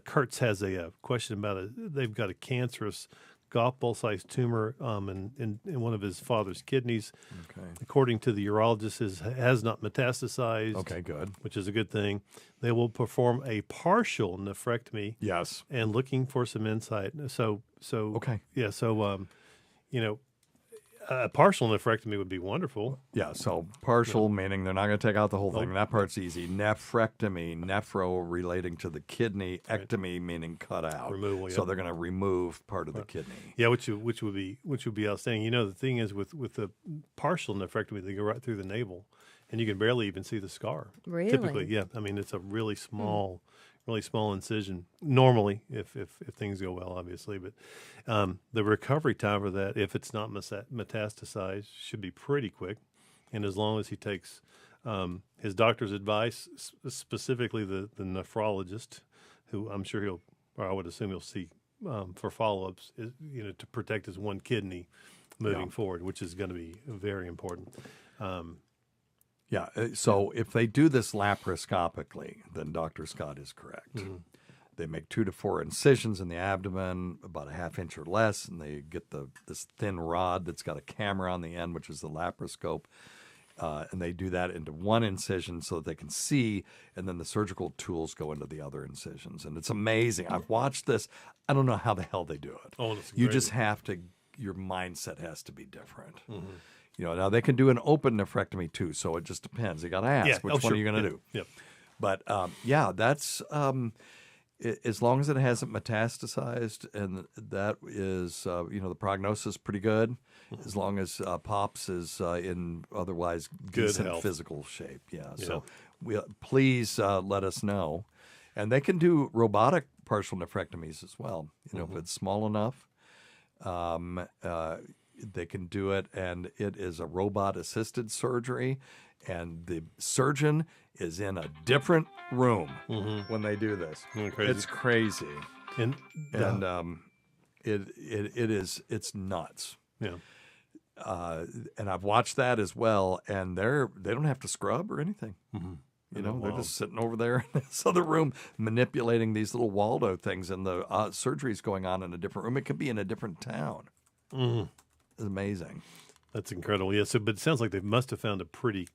Kurtz has a question about they've got a cancerous golf ball sized tumor in one of his father's kidneys. Okay. According to the urologist, has not metastasized. Okay, good. Which is a good thing. They will perform a partial nephrectomy. Yes. And looking for some insight. So Okay. Yeah. So a partial nephrectomy would be wonderful. Yeah, so partial meaning they're not going to take out the whole thing. That part's easy. Nephrectomy, nephro relating to the kidney, ectomy meaning cut out. Removal, So yeah. they're going to remove part of the kidney. Yeah, which would be outstanding. You know, the thing is with the partial nephrectomy, they go right through the navel, and you can barely even see the scar. Really? Typically, yeah. I mean, it's a really small incision normally if things go well, obviously. But the recovery time for that, if it's not metastasized, should be pretty quick. And as long as he takes his doctor's advice, specifically the nephrologist, who I'm sure I would assume he'll see for follow-ups, to protect his one kidney moving forward, which is going to be very important. Yeah, so if they do this laparoscopically, then Dr. Scott is correct. They make 2 to 4 incisions in the abdomen, about a ½ inch or less, and they get this thin rod that's got a camera on the end, which is the laparoscope, and they do that into one incision so that they can see, and then the surgical tools go into the other incisions. And it's amazing. I've watched this. I don't know how the hell they do it. Oh, that's You crazy. just have to, your mindset has to be different. Now they can do an open nephrectomy too, so it just depends. You got to ask which one are you going to do. Yep. But that's as long as it hasn't metastasized, and that is the prognosis is pretty good. As long as Pops is in otherwise Good decent health. physical shape, yeah. So please let us know, and they can do robotic partial nephrectomies as well. If it's small enough. They can do it, and it is a robot-assisted surgery, and the surgeon is in a different room when they do this. Crazy. It's crazy, And it's nuts. yeah. And I've watched that as well, and they don't have to scrub or anything. They're just sitting over there in this other room manipulating these little Waldo things, and the surgery's going on in a different room. It could be in a different town. It's amazing. That's incredible. Yeah. So, but it sounds like they must have found it pretty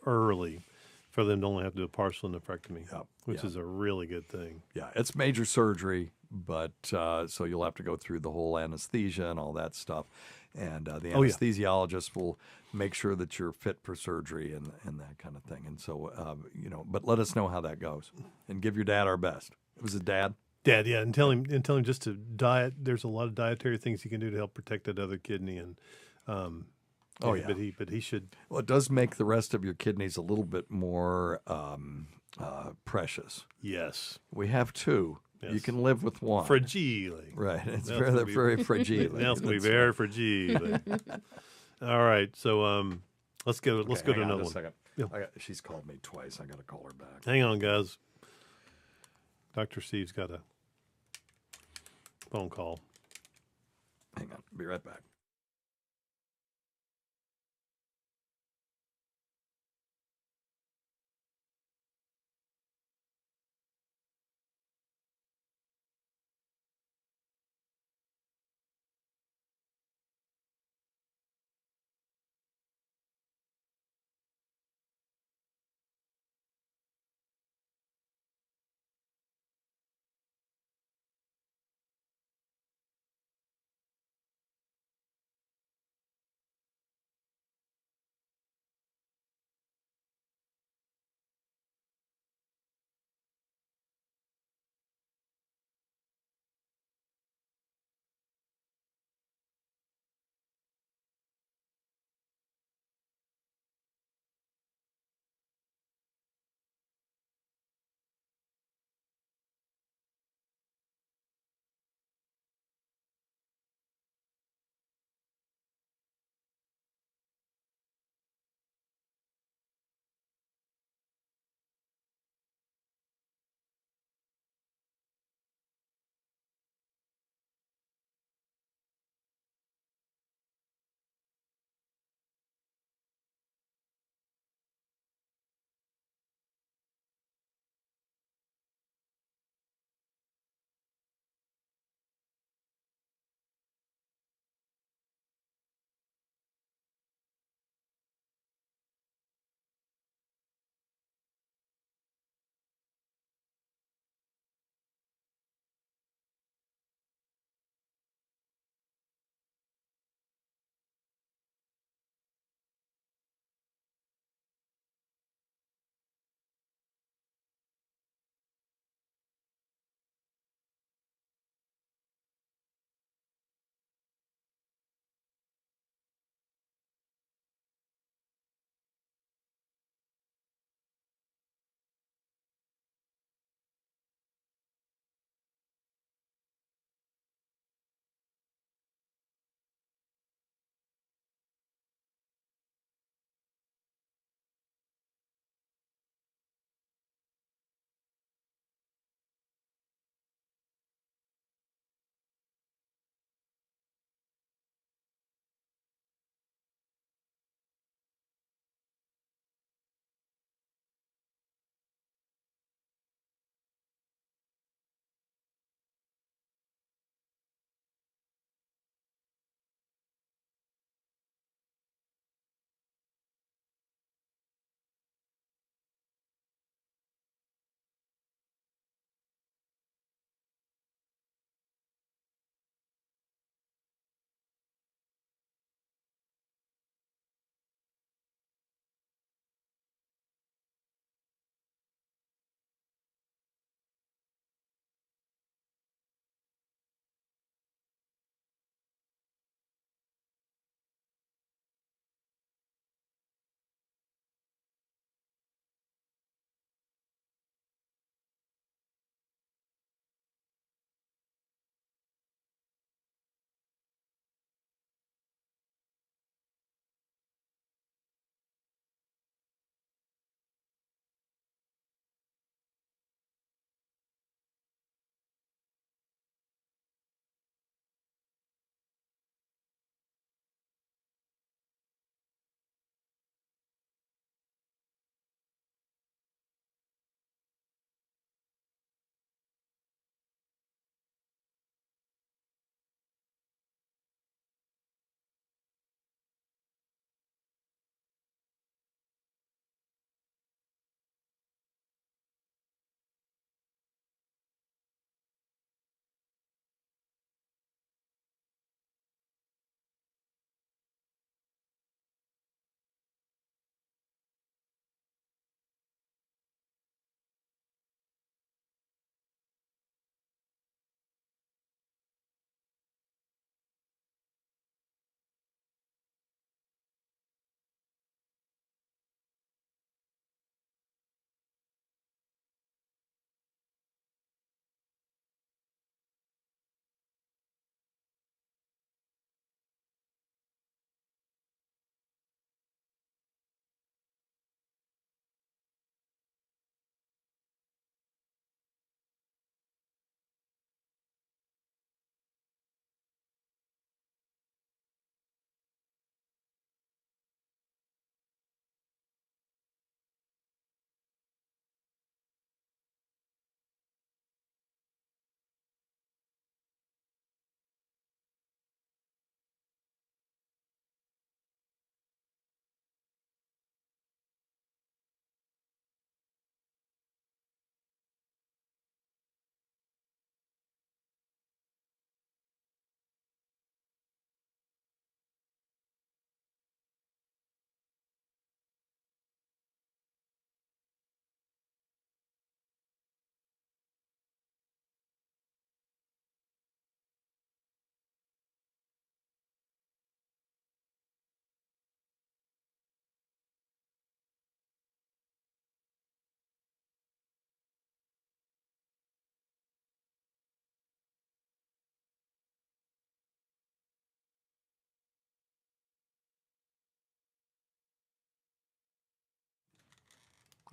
early for them to only have to do a partial nephrectomy, which is a really good thing. Yeah, it's major surgery, but so you'll have to go through the whole anesthesia and all that stuff. And the anesthesiologist will make sure that you're fit for surgery and that kind of thing. And so, but let us know how that goes and give your dad our best. It was his dad. Dad, yeah, and tell him just to diet. There's a lot of dietary things he can do to help protect that other kidney, and but he should. Well, it does make the rest of your kidneys a little bit more precious. Yes, we have 2. Yes. You can live with 1. Fragile, right? It's Now very, very fragile. Now it's going to be very fragile. All right, so let's go to another one. Second. Yeah. She's called me twice. I got to call her back. Hang on, guys. Dr. Steve's got a phone call. Hang on. Be right back.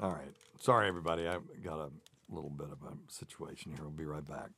All right. Sorry, everybody. I've got a little bit of a situation here. We'll be right back.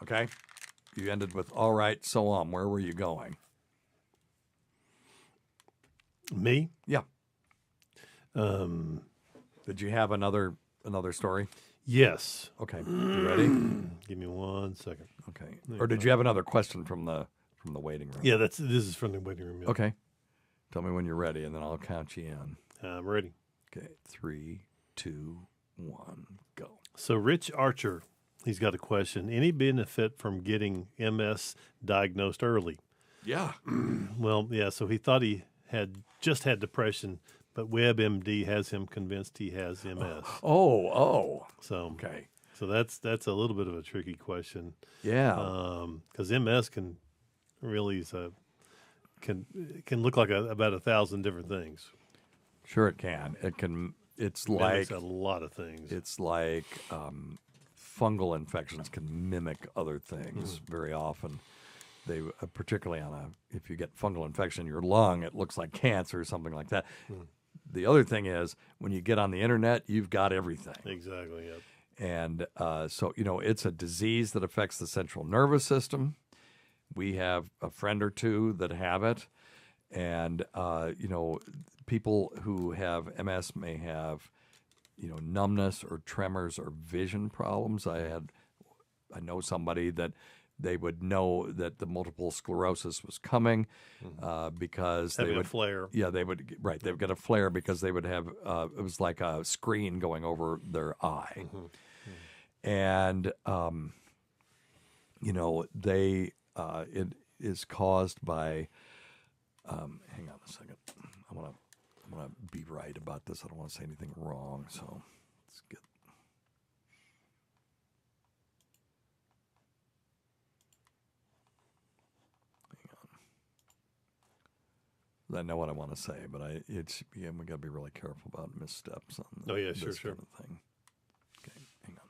Okay. You ended with all right, so on. Where were you going? Me? Yeah. Did you have another story? Yes. Okay. You ready? Give me 1 second. Okay. Or did you have another question from the waiting room? Yeah, this is from the waiting room. Yeah. Okay. Tell me when you're ready, and then I'll count you in. I'm ready. Okay. 3, 2, 1, go. So Rich Archer, he's got a question. Any benefit from getting MS diagnosed early? Yeah. Well, yeah, so he thought he had depression, but WebMD has him convinced he has MS. Oh. So Okay. So that's a little bit of a tricky question. Yeah. Because MS can really can look like about 1,000 different things. Sure, it can. It can. It's Mimics like a lot of things. It's like fungal infections can mimic other things very often. They particularly if you get fungal infection in your lung, it looks like cancer or something like that. The other thing is when you get on the internet, you've got everything. Exactly. Yep. And so, it's a disease that affects the central nervous system. We have a friend or two that have it. And, people who have MS may have, numbness or tremors or vision problems. I know somebody that they would know that the multiple sclerosis was coming because Having they would a flare. Yeah, they would. Right, they've got a flare because they would have. It was like a screen going over their eye, and they it is caused by. Hang on a second. I want to be right about this. I don't want to say anything wrong. So let's get. I know what I want to say, but we got to be really careful about missteps on this sure. kind of thing. Okay, hang on.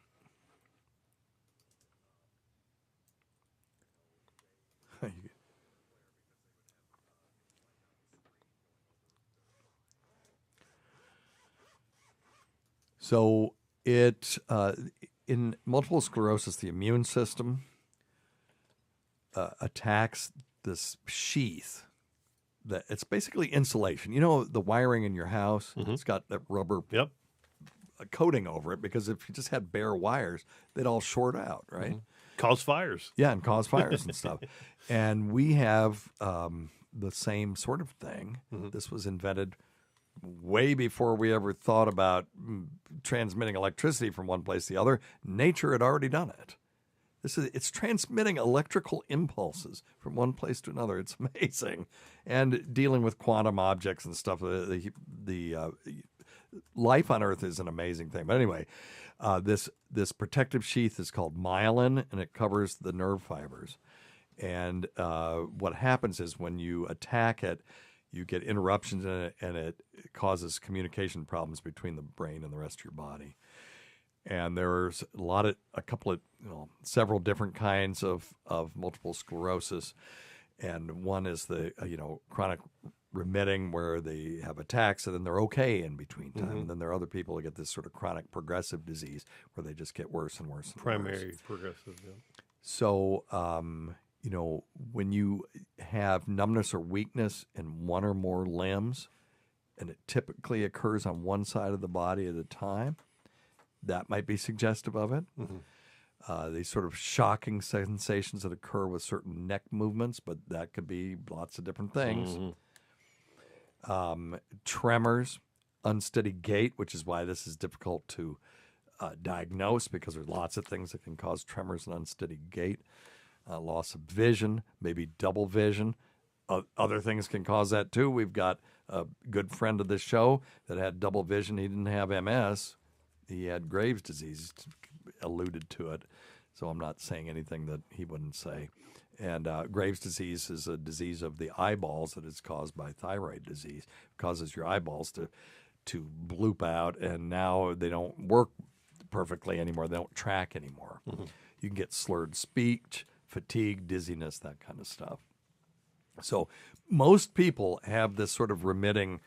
So in multiple sclerosis, the immune system attacks this sheath. It's basically insulation. The wiring in your house, it's got that rubber coating over it because if you just had bare wires, they'd all short out, right? Cause fires. Yeah, and cause fires and stuff. And we have the same sort of thing. This was invented way before we ever thought about transmitting electricity from one place to the other. Nature had already done it. It's transmitting electrical impulses from one place to another. It's amazing, and dealing with quantum objects and stuff. The life on Earth is an amazing thing. But anyway, this protective sheath is called myelin, and it covers the nerve fibers. And what happens is when you attack it, you get interruptions in it, and it causes communication problems between the brain and the rest of your body. And there's several different kinds of multiple sclerosis. And one is the, chronic remitting where they have attacks and then they're okay in between time. And then there are other people who get this sort of chronic progressive disease where they just get worse and worse and Primary worse. progressive, yeah. So, when you have numbness or weakness in one or more limbs, and it typically occurs on one side of the body at a time, that might be suggestive of it. These sort of shocking sensations that occur with certain neck movements, but that could be lots of different things. Tremors, unsteady gait, which is why this is difficult to diagnose because there's lots of things that can cause tremors and unsteady gait, loss of vision, maybe double vision. Other things can cause that too. We've got a good friend of this show that had double vision. He didn't have MS. He had Graves' disease, alluded to it. So I'm not saying anything that he wouldn't say. And Graves' disease is a disease of the eyeballs that is caused by thyroid disease. It causes your eyeballs to bloop out, and now they don't work perfectly anymore. They don't track anymore. Mm-hmm. You can get slurred speech, fatigue, dizziness, that kind of stuff. So most people have this sort of remitting,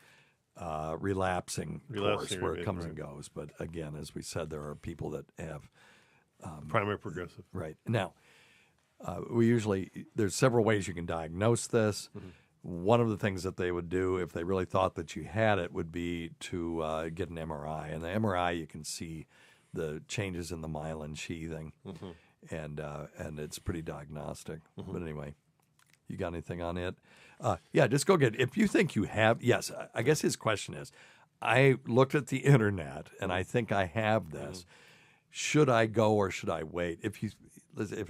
relapsing course where it comes and goes. But again, as we said, there are people that have primary progressive. Right. Now, there's several ways you can diagnose this. Mm-hmm. One of the things that they would do if they really thought that you had it would be to get an MRI. And the MRI, you can see the changes in the myelin sheathing, and it's pretty diagnostic. Mm-hmm. But anyway, you got anything on it? Yeah, just go get it. If you think you have, yes, I guess his question is, I looked at the internet, and I think I have this. Mm-hmm. Should I go or should I wait? If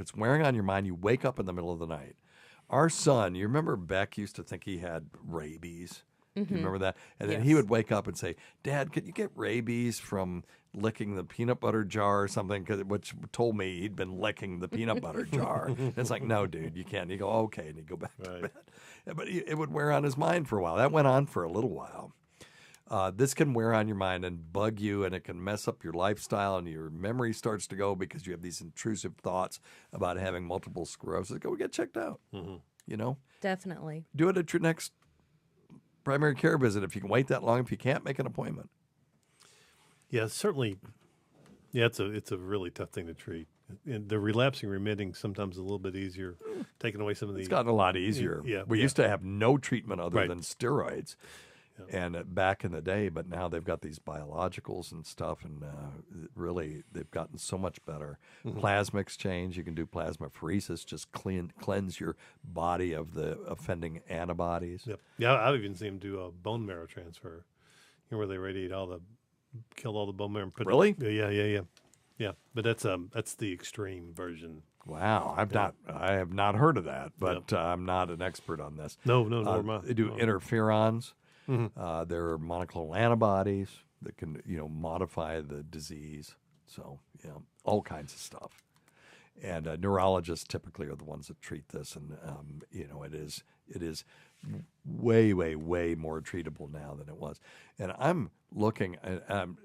it's wearing on your mind, you wake up in the middle of the night. Our son, you remember Beck used to think he had rabies? Mm-hmm. Do you remember that? And then he would wake up and say, Dad, could you get rabies from licking the peanut butter jar or something? Which told me he'd been licking the peanut butter jar. And it's like, no, dude, you can't. You go, okay, and he'd go back to bed. But it would wear on his mind for a while. That went on for a little while. This can wear on your mind and bug you, and it can mess up your lifestyle, and your memory starts to go because you have these intrusive thoughts about having multiple sclerosis. Go get checked out, you know? Definitely. Do it at your next primary care visit if you can wait that long. If you can't, make an appointment. Yeah, certainly. Yeah, it's a really tough thing to treat. And the relapsing remitting sometimes a little bit easier, taking away some of the... It's gotten a lot easier. We used to have no treatment other than steroids. And back in the day, but now they've got these biologicals and stuff, and really they've gotten so much better. Mm-hmm. Plasma exchange, you can do plasmapheresis, just cleanse your body of the offending antibodies. Yep. Yeah, I've even seen them do a bone marrow transfer, where they radiate kill all the bone marrow. Really? Yeah. But that's the extreme version. Wow, I have not heard of that, but I'm not an expert on this. No, nor am I. They do interferons. Mm-hmm. There are monoclonal antibodies that can, modify the disease. So, all kinds of stuff. And neurologists typically are the ones that treat this, and it is way, way, way more treatable now than it was. And I'm looking, and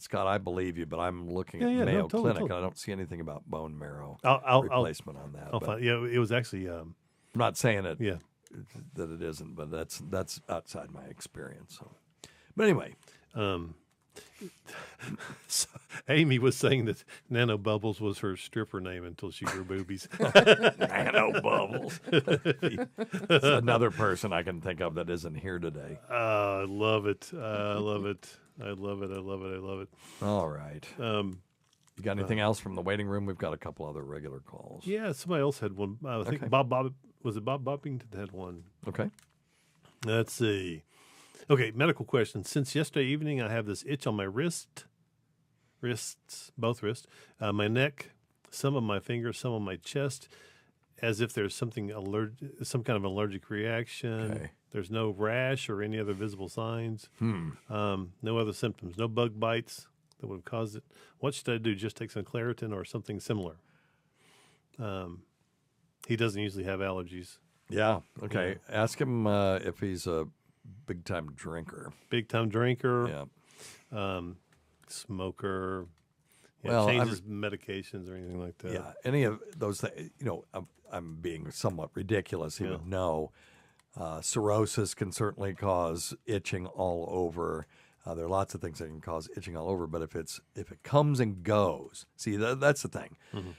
Scott, I believe you, but I'm looking at Mayo Clinic, and I don't see anything about bone marrow replacement on that. I'll find, it was actually. I'm not saying it. Yeah. That it isn't, but that's outside my experience. So, but anyway, so Amy was saying that Nano Bubbles was her stripper name until she grew boobies. Nano Bubbles. That's another person I can think of that isn't here today. I love it. I love it. I love it. I love it. I love it. All right. You got anything else from the waiting room? We've got a couple other regular calls. Yeah, somebody else had one. I think was it Bob Boppington had one? Okay. Let's see. Okay, medical question. Since yesterday evening, I have this itch on my wrists, both wrists, my neck, some of my fingers, some of my chest, as if there's some kind of allergic reaction. Okay. There's no rash or any other visible signs. No other symptoms. No bug bites that would have caused it. What should I do? Just take some Claritin or something similar? He doesn't usually have allergies. Yeah. Okay. Yeah. Ask him if he's a big-time drinker. Big-time drinker. Yeah. Smoker. Yeah, well, changes medications or anything like that. Yeah. Any of those things. I'm being somewhat ridiculous. He would know. Cirrhosis can certainly cause itching all over. There are lots of things that can cause itching all over. But if it comes and goes, see that's the thing. Mm-hmm.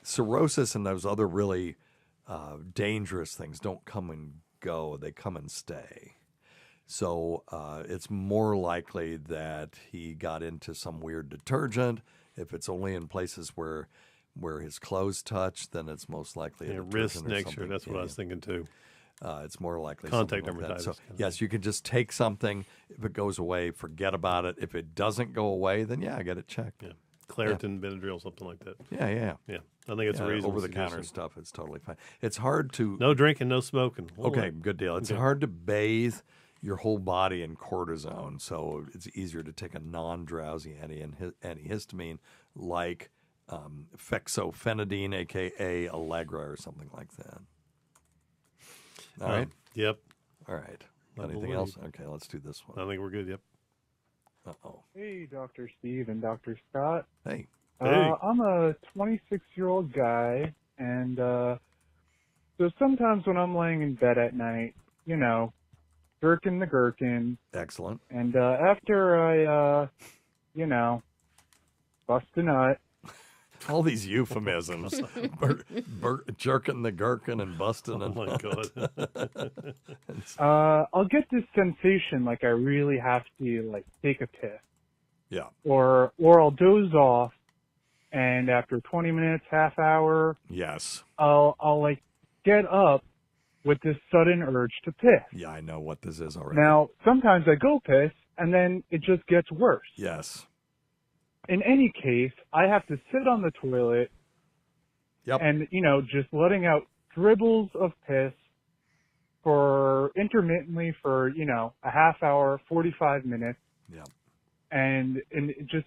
Cirrhosis and those other really dangerous things don't come and go. They come and stay. So it's more likely that he got into some weird detergent. If it's only in places where his clothes touch, then it's most likely a detergent wrist or neck something. Sure, that's what I was thinking too. It's more likely contact something like dermatitis. That. So yes, you can just take something. If it goes away, forget about it. If it doesn't go away, then get it checked. Yeah. Claritin, Benadryl, something like that. Yeah. Yeah, I think it's a reasonable over-the-counter suggestion. stuff. It's totally fine. It's hard to No drinking, no smoking. Okay, good deal. It's Okay. hard to bathe your whole body in cortisone, so it's easier to take a non-drowsy antihistamine like fexofenadine, aka Allegra, or something like that. All right. Yep. All right. I Anything believe. else? Okay, let's do this I one. think we're good. Yep. Uh-oh. Hey, Dr. Steve and Dr. Scott. Hey. Hey. I'm a 26-year-old guy, and so sometimes when I'm laying in bed at night, you know, gherkin the gherkin, Excellent. and after I, you know, bust a nut, All these euphemisms. Jerking the gherkin and busting Oh and my God. I'll get this sensation like I really have to, like, take a piss. Yeah. Or I'll doze off, and after 20 minutes, half hour, Yes. I'll like get up with this sudden urge to piss. Yeah, I know what this is already. Now, sometimes I go piss, and then it just gets worse. Yes. In any case, I have to sit on the toilet Yep. and, you know, just letting out dribbles of piss for intermittently for, you know, a half hour, 45 minutes. Yep. And it just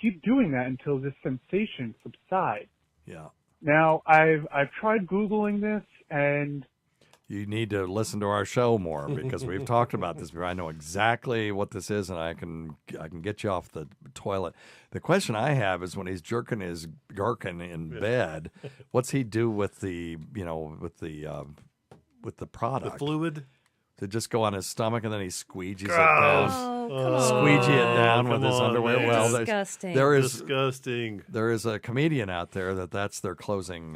keep doing that until this sensation subsides. Yeah. Now, I've tried Googling this, and You need to listen to our show more because we've talked about this before. I know exactly what this is, and I can get you off the toilet. The question I have is when he's jerking his gherkin in bed, what's he do with the product? The fluid. To just go on his stomach and then he squeegees it Gross. down. Oh, come on. Squeegee it down with come his on, underwear. man. Well, Disgusting. there is Disgusting. there is a comedian out there that's their closing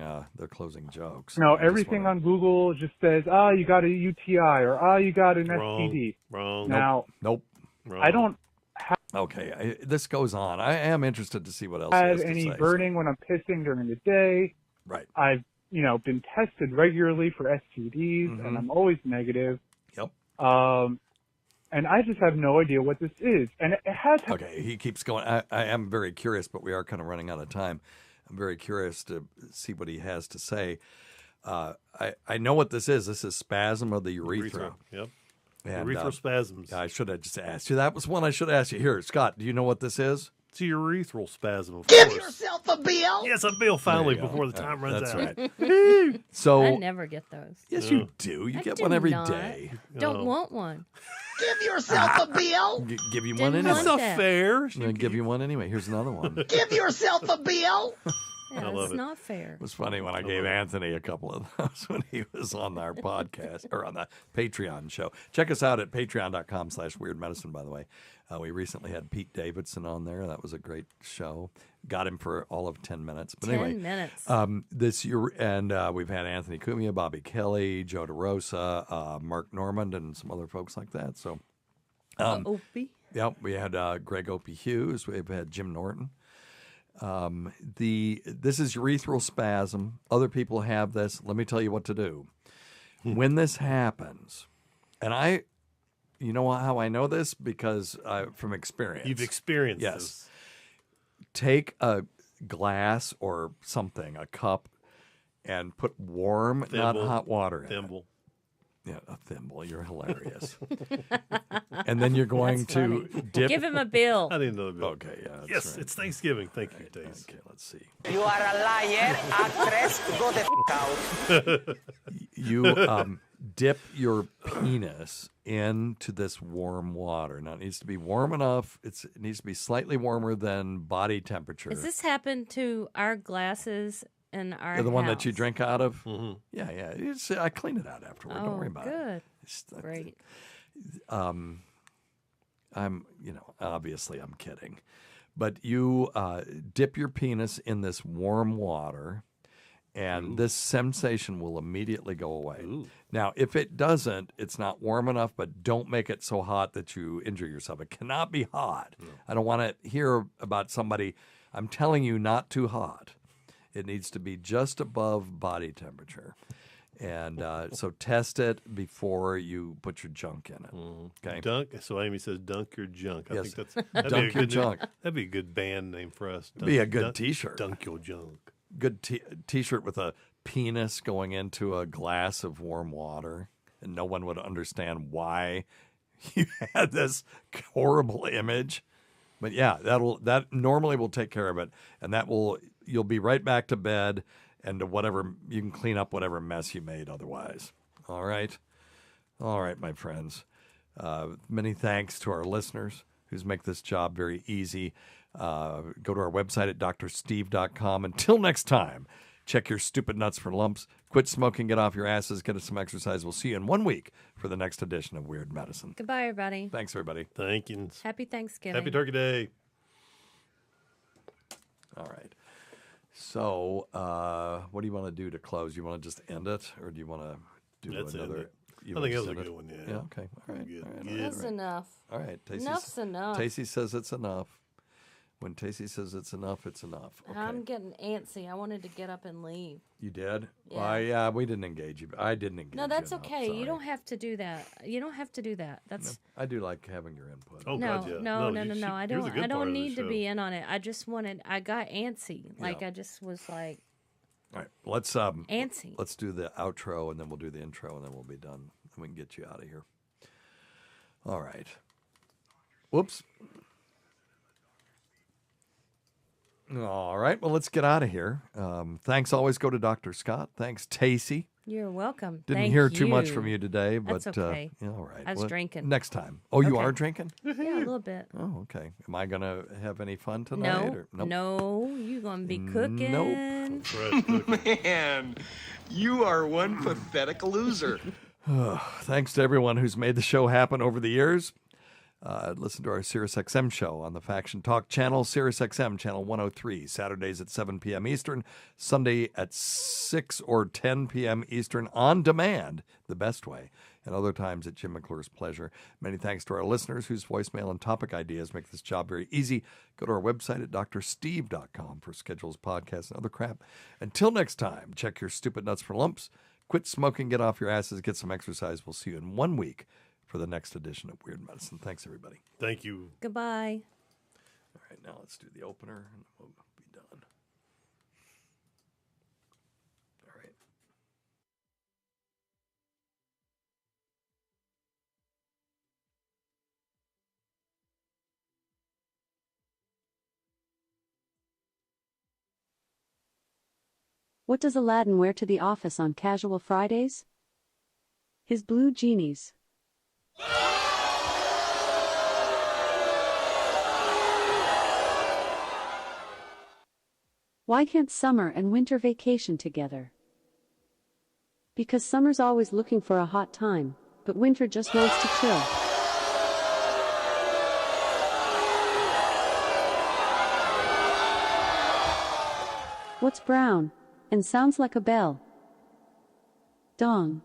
jokes. no, I just everything wanna- on Google just says, you got a UTI, or you got an STD. Wrong. Now, Nope. Wrong. I don't Okay, this goes on. I am interested to see what else he have has to any say. burning when I'm pissing during the day. Right. I've, you know, been tested regularly for STDs, Mhm. and I'm always negative. Yep. And I just have no idea what this is. And it has Okay, he keeps going. I am very curious, but we are kind of running out of time. I'm very curious to see what he has to say. I know what this is. This is spasm of the urethra. Yep. And, Urethral spasms. I should have just asked you. That was one I should have asked you. Here, Scott, do you know what this is? It's a urethral spasm. Of Give course. yourself a bill. Yes, a bill finally There you go. before the time runs That's out. right. So I never get those. yes, you do. You I get do one every not. day. Don't Oh. want one. Give yourself a bill. Give you one Didn't anyway. That's want not that. fair. I'm gonna give you one anyway. Here's another one. It Give yourself a bill. Yeah, love it's it. not fair. was funny when I gave Anthony a couple of those when he was on our podcast or on the Patreon show. Check us out at patreon.com/weirdmedicine, by the way. We recently had Pete Davidson on there. That was a great show. Got him for all of 10 minutes. But 10 anyway, minutes. this year, and we've had Anthony Cumia, Bobby Kelly, Joe DeRosa, Mark Normand, and some other folks like that. So, Opie. yep, we had Greg Opie Hughes. We've had Jim Norton. This is urethral spasm. Other people have this. Let me tell you what to do. When this happens, and you know how I know this? Because from experience. You've experienced Yes. this. Take a glass or something, a cup, and put warm, not Thimble. hot water in it. Thimble. Yeah, a thimble. You're hilarious. And then you're going That's to funny. dip. Give him a bill. I didn't know the bill. Okay, yeah. That's Yes, right. it's Thanksgiving. Thank you, Days. Okay, let's see. You are a liar, actress. Go the out. You dip your penis into this warm water. Now, it needs to be warm enough. It needs to be slightly warmer than body temperature. Has this happened to our glasses in our the one that you house? drink out of? Mm-hmm. Yeah. I clean it out afterward. Oh, Don't worry about it. good. It's- Great. I'm, obviously I'm kidding. But you dip your penis in this warm water, and this sensation will immediately go away. Ooh. Now, if it doesn't, it's not warm enough, but don't make it so hot that you injure yourself. It cannot be hot. I don't want to hear about somebody. I'm telling you, not too hot. It needs to be just above body temperature. And so test it before you put your junk in it. Okay. Dunk. So Amy says, "Dunk your junk." I Yes. think that'd Dunk be a your good junk. That'd be a good band name for us. Be a good T-shirt. Dunk your junk. Good T-shirt with a penis going into a glass of warm water, and no one would understand why you had this horrible image. But yeah, that normally will take care of it, and you'll be right back to bed, and to whatever you can clean up whatever mess you made otherwise. All right, my friends. Many thanks to our listeners who's make this job very easy. Go to our website at drsteve.com. Until next time, check your stupid nuts for lumps. Quit smoking, get off your asses, get some exercise. We'll see you in 1 week for the next edition of Weird Medicine. Goodbye, everybody. Thanks, everybody. Thank you. Happy Thanksgiving. Happy Turkey Day. All right. So, what do you want to do to close? You want to just end it, or do you want to do That's another? it. You I wanna think that was just a end good it? one, Yeah. yeah. Okay. All right. Good. All right. Good. That's enough. All right. Enough's enough. Tacey says it's enough. When Tacey says it's enough, it's enough. Okay. I'm getting antsy. I wanted to get up and leave. You did? Yeah. Well, yeah, we didn't engage you. I didn't engage you. No, that's enough, okay. sorry. You don't have to do that. You don't have to do that. That's I do like having your input. Oh, no, God, yeah. no. you're I the don't. good I part of don't the need to show. be in on it. I just wanted. I got antsy. Like Yeah. I just was like All right. Let's antsy. let's do the outro, and then we'll do the intro, and then we'll be done, and we can get you out of here. All right. Whoops. All right. Well, let's get out of here. Thanks. Always go to Dr. Scott. Thanks, Tacey. You're welcome. Didn't Thank hear too much you. from you today, but That's okay. yeah, all right. I was drinking. Next time. Oh, you Okay. are drinking? Yeah, a little bit. Oh, okay. Am I gonna have any fun tonight? No, or? Nope. no, you gonna be cooking. Nope. Fresh cookie. Man, you are one pathetic loser. Thanks to everyone who's made the show happen over the years. Listen to our SiriusXM show on the Faction Talk channel, SiriusXM channel 103, Saturdays at 7 p.m. Eastern, Sunday at 6 or 10 p.m. Eastern on demand, the best way, and other times at Jim McClure's pleasure. Many thanks to our listeners whose voicemail and topic ideas make this job very easy. Go to our website at drsteve.com for schedules, podcasts, and other crap. Until next time, check your stupid nuts for lumps. Quit smoking, get off your asses, get some exercise. We'll see you in 1 week for the next edition of Weird Medicine. Thanks, everybody. Thank you. Goodbye. All right, now let's do the opener, and we'll be done. All right. What does Aladdin wear to the office on casual Fridays? His blue genies. Why can't summer and winter vacation together? Because summer's always looking for a hot time, but winter just wants to chill. What's brown and sounds like a bell? Dong.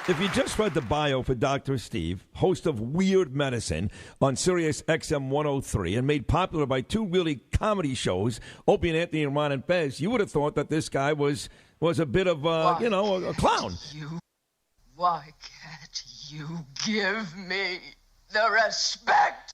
If you just read the bio for Dr. Steve, host of Weird Medicine on Sirius XM 103 and made popular by two really comedy shows, Opie and Anthony and Ron and Fez, you would have thought that this guy was a bit of, a clown. Why can't you give me the respect?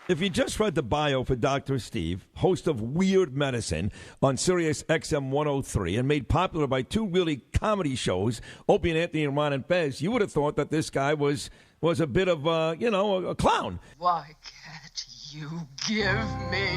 If you just read the bio for Dr. Steve, host of Weird Medicine on Sirius XM 103 and made popular by two really comedy shows, Opie and Anthony and Ron and Fez, you would have thought that this guy was a bit of, a clown. Why can't you give me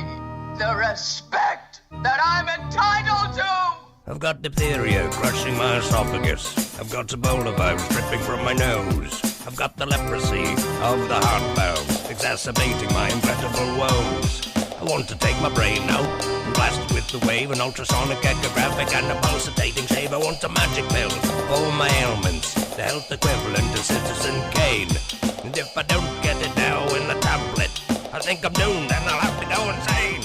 the respect that I'm entitled to? I've got diphtheria crushing my esophagus. I've got Ebola virus dripping from my nose. I've got the leprosy of the heart valve, exacerbating my incredible woes. I want to take my brain out and blast it with the wave, an ultrasonic, echographic, and a pulsating shave. I want a magic pill for all my ailments, the health equivalent to Citizen Kane. And if I don't get it now in the tablet, I think I'm doomed and I'll have to go insane.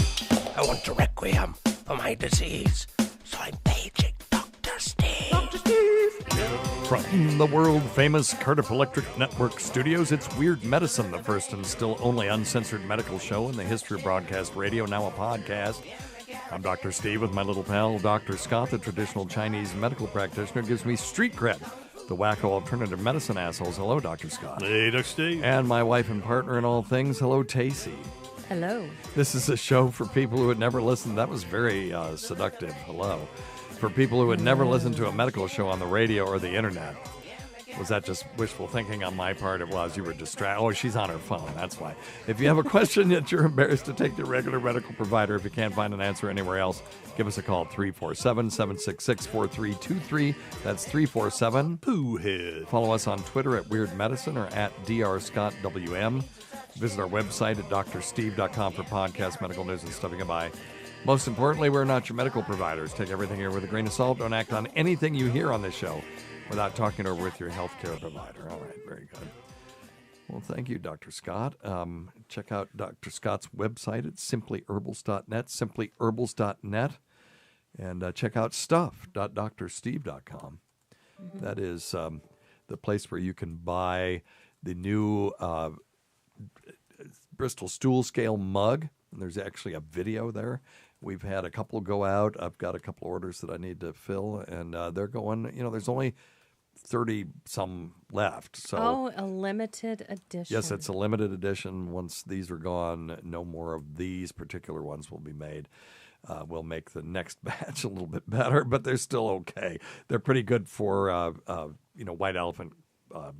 I want a requiem for my disease, so I'm paging Dr. Steve. Dr. Steve! From the world-famous Cardiff Electric Network studios, it's Weird Medicine, the first and still only uncensored medical show in the history of broadcast radio, now a podcast. I'm Dr. Steve with my little pal, Dr. Scott, the traditional Chinese medical practitioner, gives me street cred. The wacko alternative medicine assholes. Hello, Dr. Scott. Hey, Dr. Steve. And my wife and partner in all things. Hello, Tacey. Hello. This is a show for people who had never listened. That was very seductive. Hello. For people who had never listened to a medical show on the radio or the internet. Was that just wishful thinking on my part? It was. You were distracted. Oh, she's on her phone. That's why. If you have a question that you're embarrassed to take to a regular medical provider, if you can't find an answer anywhere else, give us a call at 347-766-4323. That's 347-POOHEAD. Follow us on Twitter at Weird Medicine or at DrScottWM. Visit our website at drsteve.com for podcasts, medical news, and stuff you can buy. Most importantly, we're not your medical providers. Take everything here with a grain of salt. Don't act on anything you hear on this show without talking it over with your healthcare provider. All right, very good. Well, thank you, Dr. Scott. Check out Dr. Scott's website at simplyherbals.net, simplyherbals.net, and check out stuff.drsteve.com. Mm-hmm. That is the place where you can buy the new Bristol Stool Scale mug. And there's actually a video there. We've had a couple go out. I've got a couple orders that I need to fill, and they're going, there's only 30-some left. So, a limited edition. Yes, it's a limited edition. Once these are gone, no more of these particular ones will be made. We'll make the next batch a little bit better, but they're still okay. They're pretty good for, white elephant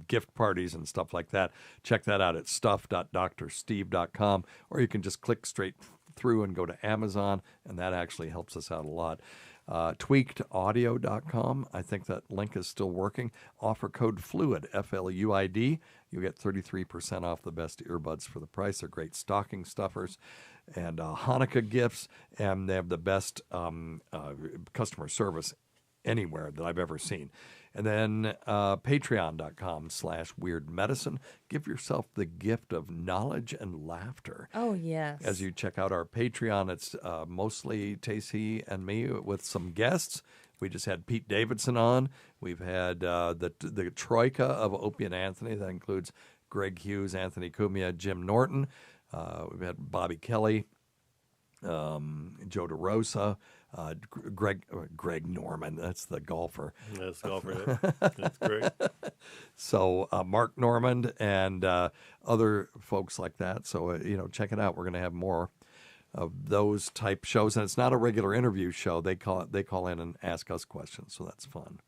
gift parties and stuff like that. Check that out at stuff.drsteve.com, or you can just click straight through and go to Amazon, and that actually helps us out a lot. Tweakedaudio.com. I think that link is still working. Offer code FLUID, FLUID. You get 33% off the best earbuds for the price. They're great stocking stuffers and Hanukkah gifts, and they have the best customer service anywhere that I've ever seen. And then patreon.com/weirdmedicine. Give yourself the gift of knowledge and laughter. Oh, yes. As you check out our Patreon, it's mostly Tacey and me with some guests. We just had Pete Davidson on. We've had the troika of Opie and Anthony. That includes Greg Hughes, Anthony Cumia, Jim Norton. We've had Bobby Kelly, Joe DeRosa, Greg Norman. That's the golfer. That's the golfer. Yeah. That's great. So Mark Normand and other folks like that. So check it out. We're going to have more of those type shows, and it's not a regular interview show. They call in and ask us questions, so that's fun.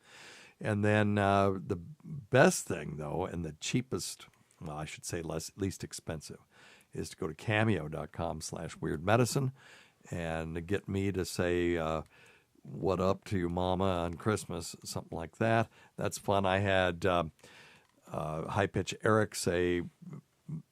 And then the best thing though, and the cheapest, well, I should say least expensive, is to go to cameo.com/weirdmedicine and get me to say what up to your mama on Christmas, something like that. That's fun. I had High Pitch Eric say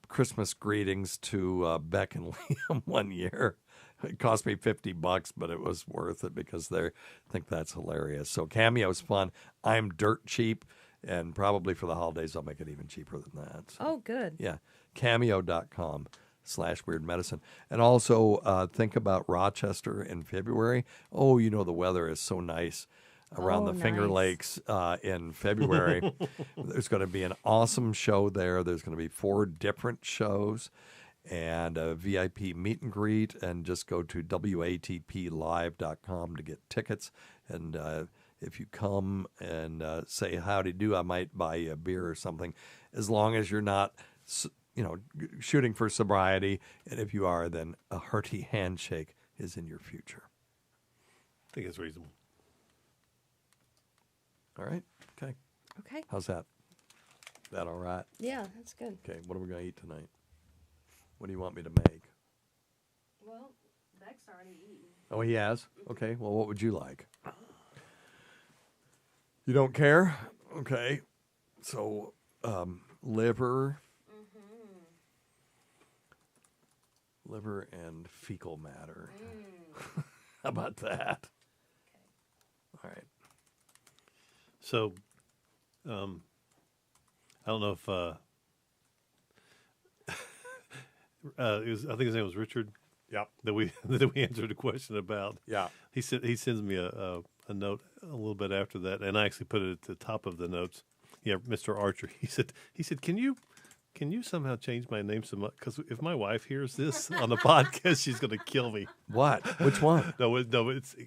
Christmas greetings to Beck and Liam one year. It cost me $50, but it was worth it because they think that's hilarious. So Cameo's fun. I'm dirt cheap, and probably for the holidays I'll make it even cheaper than that. So, oh, good. Yeah, cameo.com/weirdmedicine. And also think about Rochester in February. Oh, the weather is so nice around the Finger Lakes in February. There's going to be an awesome show there. There's going to be 4 different shows and a VIP meet and greet, and just go to WATPlive.com to get tickets. And if you come and say howdy do, I might buy you a beer or something, as long as you're not shooting for sobriety. And if you are, then a hearty handshake is in your future. I think it's reasonable. All right. Okay. Okay. How's that? That all right? Yeah, that's good. Okay. What are we going to eat tonight? What do you want me to make? Well, Beck's already eaten. Oh, he has? Okay. Well, what would you like? You don't care? Okay. So, liver. Liver and fecal matter. How about that? All right. So, I don't know if it was, I think his name was Richard. Yep. That we answered a question about. Yeah. He sends me a note a little bit after that, and I actually put it at the top of the notes. Yeah, Mr. Archer. He said, can you somehow change my name so much? Because if my wife hears this on the podcast, she's going to kill me. What? Which one? No.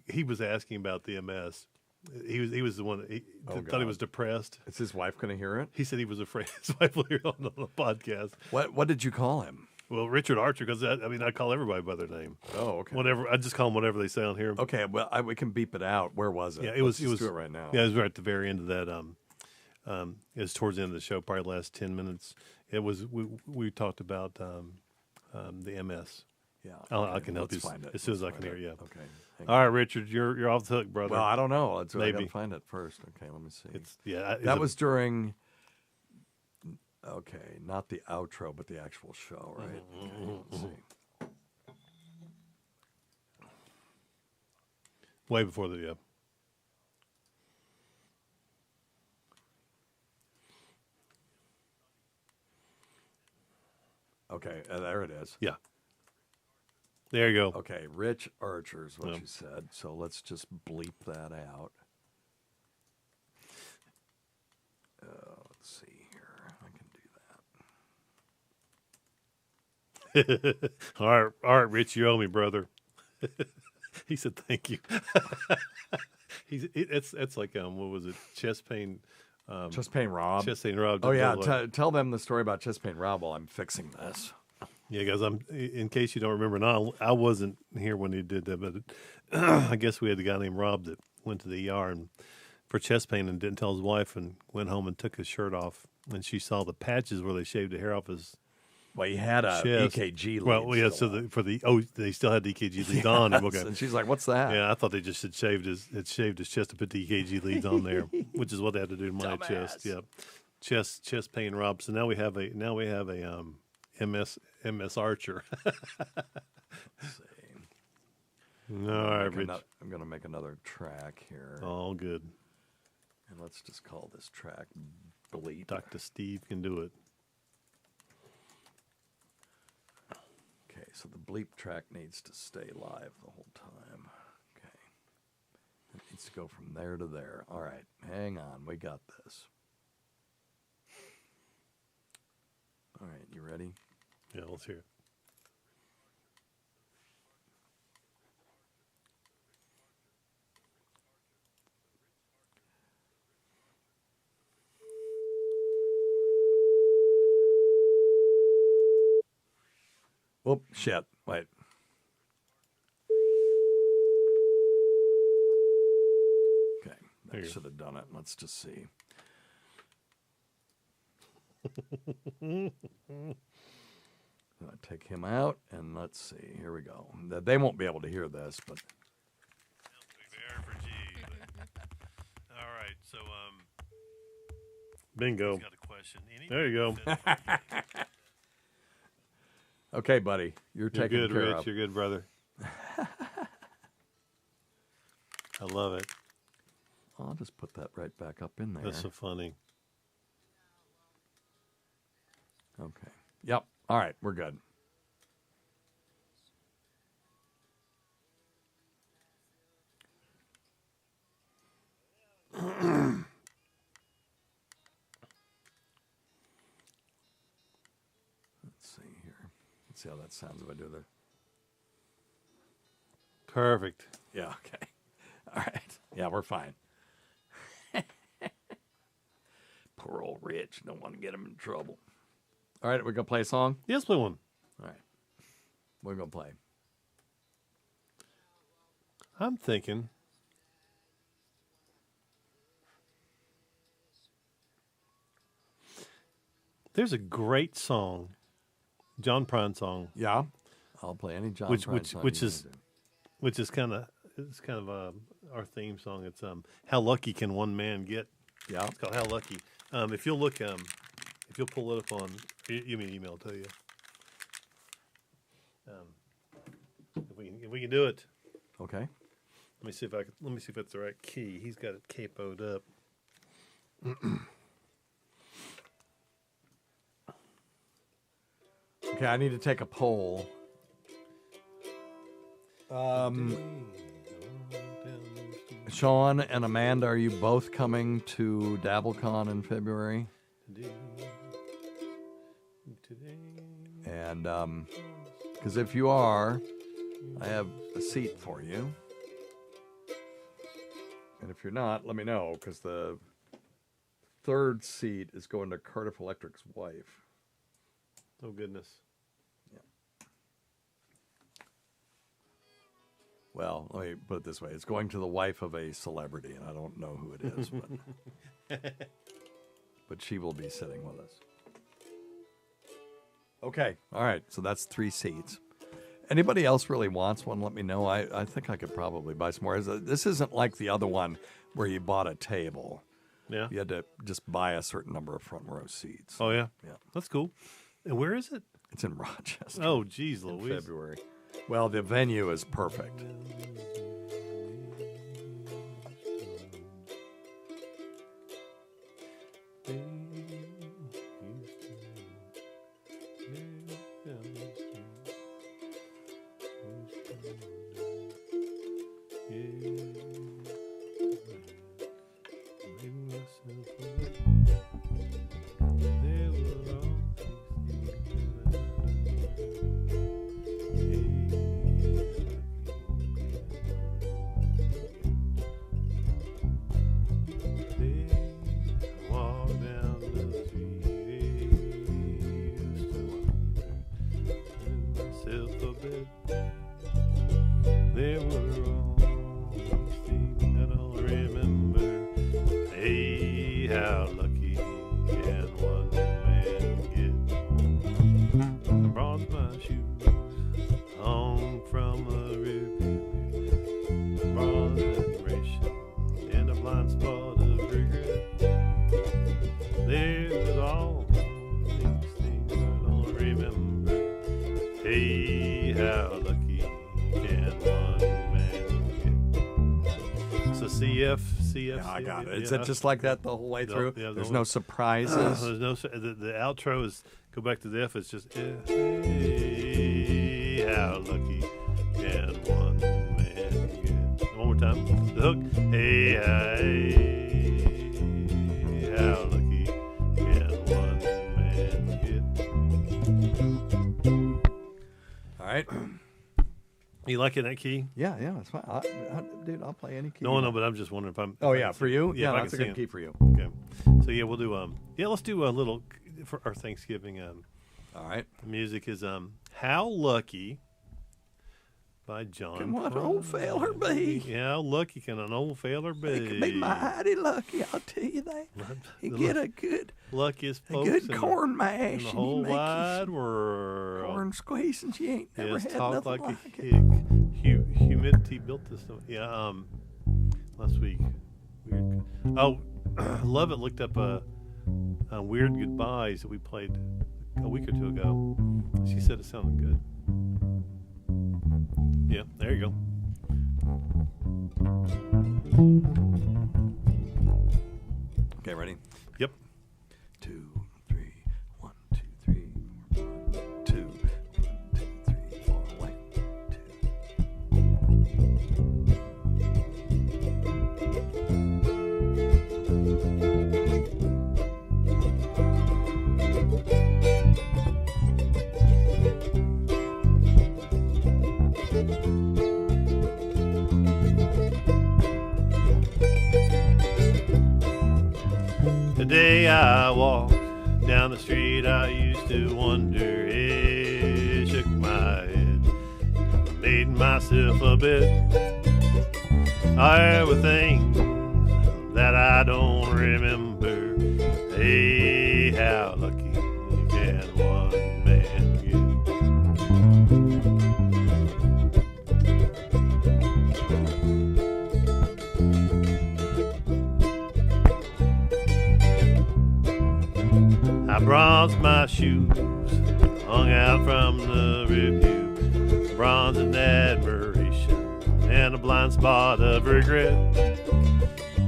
He was asking about the MS. He was the one that thought he was depressed. Is his wife going to hear it? He said he was afraid his wife will hear it on the podcast. What did you call him? Well, Richard Archer, because I call everybody by their name. Oh, okay. Whatever, I just call them whatever they say on here. Okay, well, we can beep it out. Where was it? Yeah, Let's do it right now. Yeah, it was right at the very end of that. It was towards the end of the show, probably the last 10 minutes. It was we talked about the MS. Yeah, I can help you find it. as soon as I can hear you. Okay. All right, Richard, you're off the hook, brother. Well, I don't know. I Maybe. got to find it first. Okay, let me see. That was during. Okay, not the outro, but the actual show, right? Okay, let's see. Way before the Okay, there it is. Yeah. There you go. Okay, Rich Archer is what you said. So let's just bleep that out. Let's see here. I can do that. all right, Rich, you owe me, brother. He said thank you. It's like what was it? Chest pain. Chest pain Rob. Chest pain Rob. Oh yeah, tell them the story about chest pain Rob while I'm fixing this. Yeah, guys. In case you don't remember, now I wasn't here when he did that, but I guess we had a guy named Rob that went to the ER and for chest pain and didn't tell his wife and went home and took his shirt off, and she saw the patches where they shaved the hair off his. Well, he had a chest. EKG lead. Well, yeah. So they still had the EKG leads on him. Okay. And she's like, "What's that?" Yeah, I thought they just had shaved his chest to put the EKG leads on there, which is what they had to do to my chest. Yep, chest pain Rob. So now we have a MS Archer. Let's see. All right, Rich. I'm going to make another track here. All good. And let's just call this track Bleep. Dr. Steve can do it. Okay, so the bleep track needs to stay live the whole time. Okay. It needs to go from there to there. All right, hang on. We got this. All right, you ready? Yeah, let's hear it. Whoop, shit. Wait. Okay, that should have done it. Let's just see. Take him out, and let's see. Here we go. They won't be able to hear this, but. All right, so bingo. Got a question. There you go. Okay, buddy, you're taking good, care Rich. of. You're good, brother. I love it. I'll just put that right back up in there. That's so funny. Okay. Yep. All right, we're good. Let's see here. Let's see how that sounds if I do the. Perfect. Yeah, okay. All right. Yeah, we're fine. Poor old Rich. Don't want to get him in trouble. All right, we're going to play a song? Yes, play one. All right. We're going to play. I'm thinking. There's a great song, John Prine song. Yeah, I'll play any John Prine song. Which is kind of our theme song. It's how lucky can one man get? Yeah. It's called How Lucky. If you'll look, if you'll pull it up on, you mean email to you. If we can do it. Okay. Let me see if it's the right key. He's got it capoed up. Okay, I need to take a poll. Sean and Amanda, are you both coming to DabbleCon in February? And because if you are, I have a seat for you. And if you're not, let me know, because the third seat is going to Cardiff Electric's wife. Oh, goodness. Yeah. Well, let me put it this way. It's going to the wife of a celebrity, and I don't know who it is, but she will be sitting with us. Okay. All right. So that's 3 seats. Anybody else really wants one, let me know. I think I could probably buy some more. This isn't like the other one where you bought a table. Yeah. You had to just buy a certain number of front row seats. Oh, yeah? Yeah. That's cool. And where is it? It's in Rochester. Oh, geez, in Louise. February. Well, the venue is perfect. There were all these things that I'll remember. Hey, how lucky can one man get? I brought my shoes home from a rear. Brought admiration and a blind spot of regret. There was all these things I don't remember. Hey, how lucky can one man get? So CF. Yeah, I got it. Is it just like that the whole way through? Yeah, There's no surprises. There's no. The outro is go back to the F. It's just hey, how lucky can one man get? One more time. The hook. Hey, how lucky can one man get? All right. You liking that key? Yeah, it's fine. Dude, I'll play any key. No, but I'm just wondering if I'm. Oh, yeah, for you? Yeah, Yeah, that's a good key for you. Okay. So, yeah, we'll do, let's do a little, for our Thanksgiving. All right. The music is, How Lucky by John. Can one old feller be? Yeah, how lucky can an old feller be? He can be mighty lucky, I'll tell you that. He get a good, luckiest a folks good in corn in mash. the and whole he make you wide some world. corn squeeze, and she ain't never Yes, had talk nothing like like a it. hick. Humidity built this stuff. Yeah, last week. Weird. Oh, Love It looked up Weird Goodbyes that we played a week or two ago. She said it sounded good. Yeah, there you go. Okay, ready? Yep. 2, 3, 1, 2, 3, 4, 1, 2, 1, 2, 3, 4, 1, Today I walked down the street, I used to wonder, hey, shook my head, made myself a bet. There were things that I don't remember. Hey, how lucky can one man bronzed my shoes, hung out from the review, bronze and admiration, and a blind spot of regret.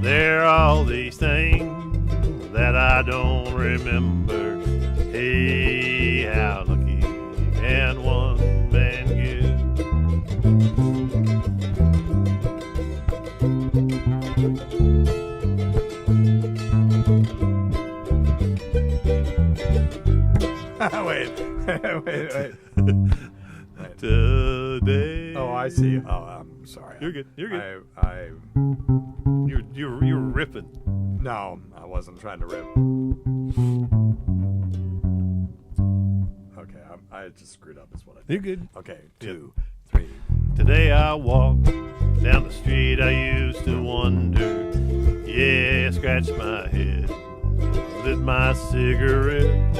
There are all these things that I don't remember. Hey, how lucky can one man get? Wait. Today. Oh, I see. Oh, I'm sorry. You're good. You're good. You're ripping. No, I wasn't trying to rip. Okay, I just screwed up. Is what I did. You're good. Okay, 2, 3. Today I walked down the street. I used to wonder. Yeah, scratch my head, lit my cigarette.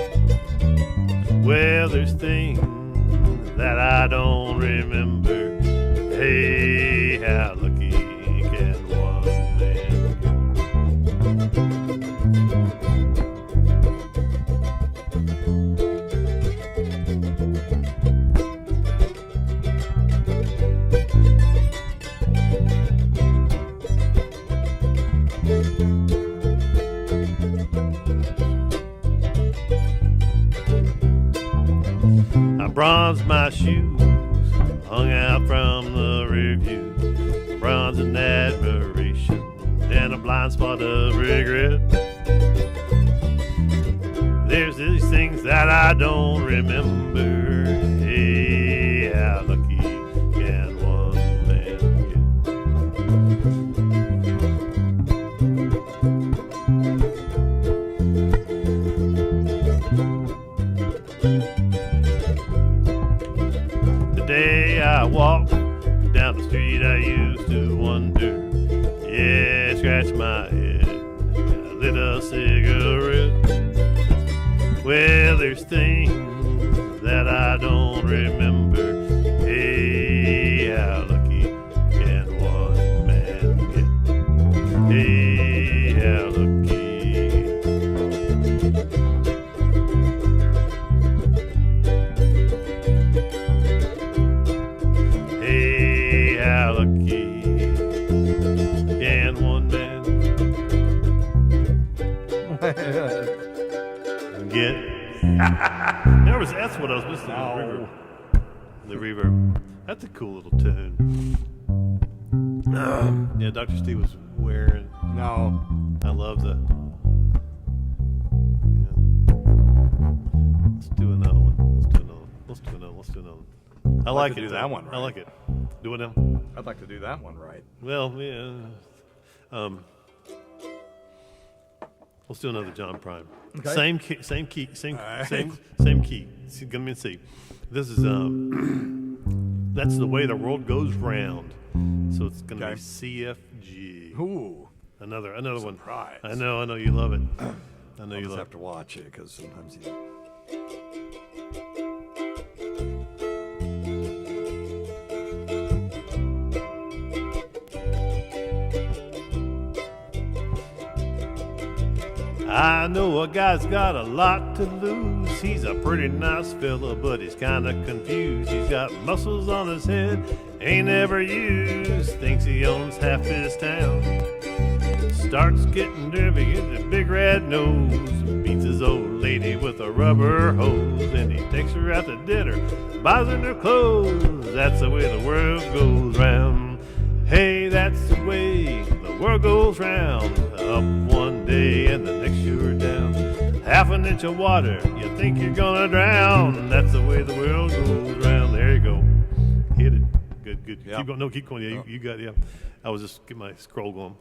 Well, there's things that I don't remember. Hey, how lucky can one man I bronzed my shoes, hung out from the review, bronze and admiration, and a blind spot of regret. There's these things that I don't remember. Hey, how lucky can one man Today I walked down the street. I used to wonder. Yeah, scratch my head, I lit a cigarette. Well, there's things that I don't remember. Hey, how lucky can one man get? Hey, how lucky. Hey, how lucky can one man get? That's what I was listening to. The reverb. That's a cool little tune. Yeah, Dr. Steve was wearing. No. I love the. Yeah. Let's do another one. Let's do another one. I like to it. do that one right. I like it. Do it now. I'd like to do that one right. Well, yeah. Let's do another John Prine. Okay. Same key, same key. Give me a C. This is that's the way the world goes round. So it's gonna be CFG. Ooh, another one. Surprise. I know you love it. I know I'll you just love have to watch it because sometimes you. I know a guy's got a lot to lose. He's a pretty nice fella, but he's kinda confused. He's got muscles on his head, ain't ever used. Thinks he owns half his town. Starts getting nervy, gets a big red nose. Beats his old lady with a rubber hose. And he takes her out to dinner, buys her new clothes. That's the way the world goes round. Hey, that's the way the world goes round. Up one day and the next you're down. Half an inch of water, you think you're gonna drown. That's the way the world goes round. There you go. Hit it. Good. Yep. Keep going. No, keep going. Yeah, you got it. Yeah. I was just getting my scroll going.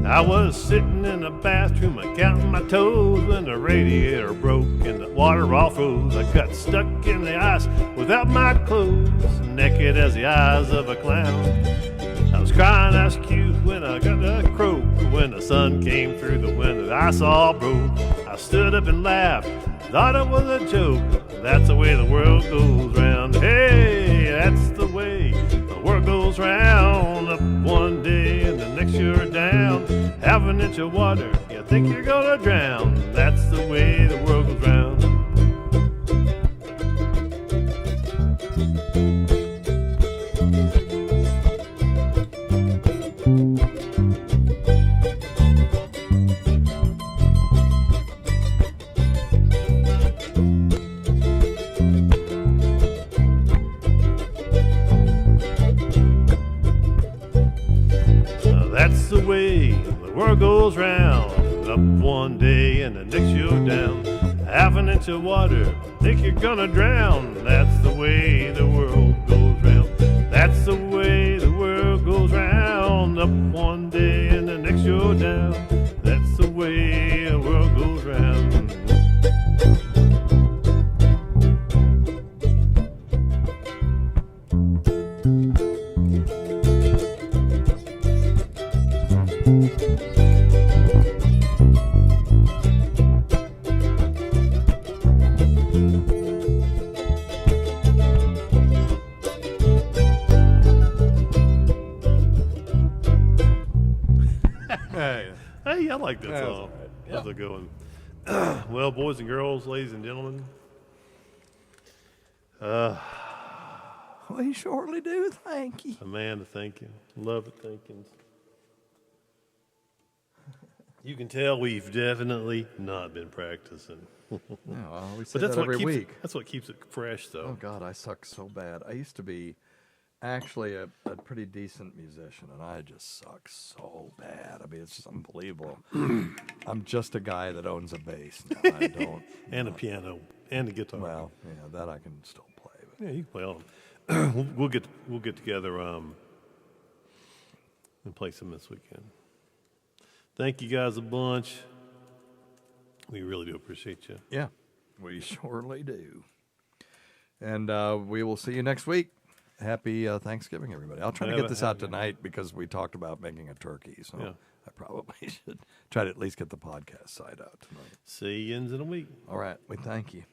I was sitting in the bathroom counting my toes when the radiator broke and the water all froze. I got stuck in the ice without my clothes, naked as the eyes of a clown. I was crying ice cubes when I got the croak. When the sun came through the window, the ice all broke. I stood up and laughed, thought it was a joke. That's the way the world goes round. Hey, that's the way the world goes round. Up one day and the next you're down. Half an inch of water, you think you're gonna drown. That's the way the world goes round. That's the way the world goes round. Up one day and the next you're down. Half an inch of water, think you're gonna drown. That's the way the world goes round. That's the way the world goes round. Up one day and the next you're down. That's the way the world goes round. Hey, I like that That was song. all right. That's a good one. Well, boys and girls, ladies and gentlemen, We surely do, thank you. Amanda, thank you. Love it, thank you. You can tell we've definitely not been practicing. No, I always say But that's that what every keeps week. That's what keeps it fresh, though. Oh God, I suck so bad. I used to be actually a pretty decent musician, and I just suck so bad. I mean, it's just unbelievable. I'm just a guy that owns a bass now. I don't. And a piano and a guitar. Well, yeah, that I can still play. But. Yeah, you can play all of them. we'll get together and play some this weekend. Thank you guys a bunch. We really do appreciate you. Yeah, we surely do. And we will see you next week. Happy Thanksgiving, everybody. I'll try to get this out tonight because we talked about making a turkey. So Yeah. I probably should try to at least get the podcast side out tonight. See you in a week. All right. We thank you.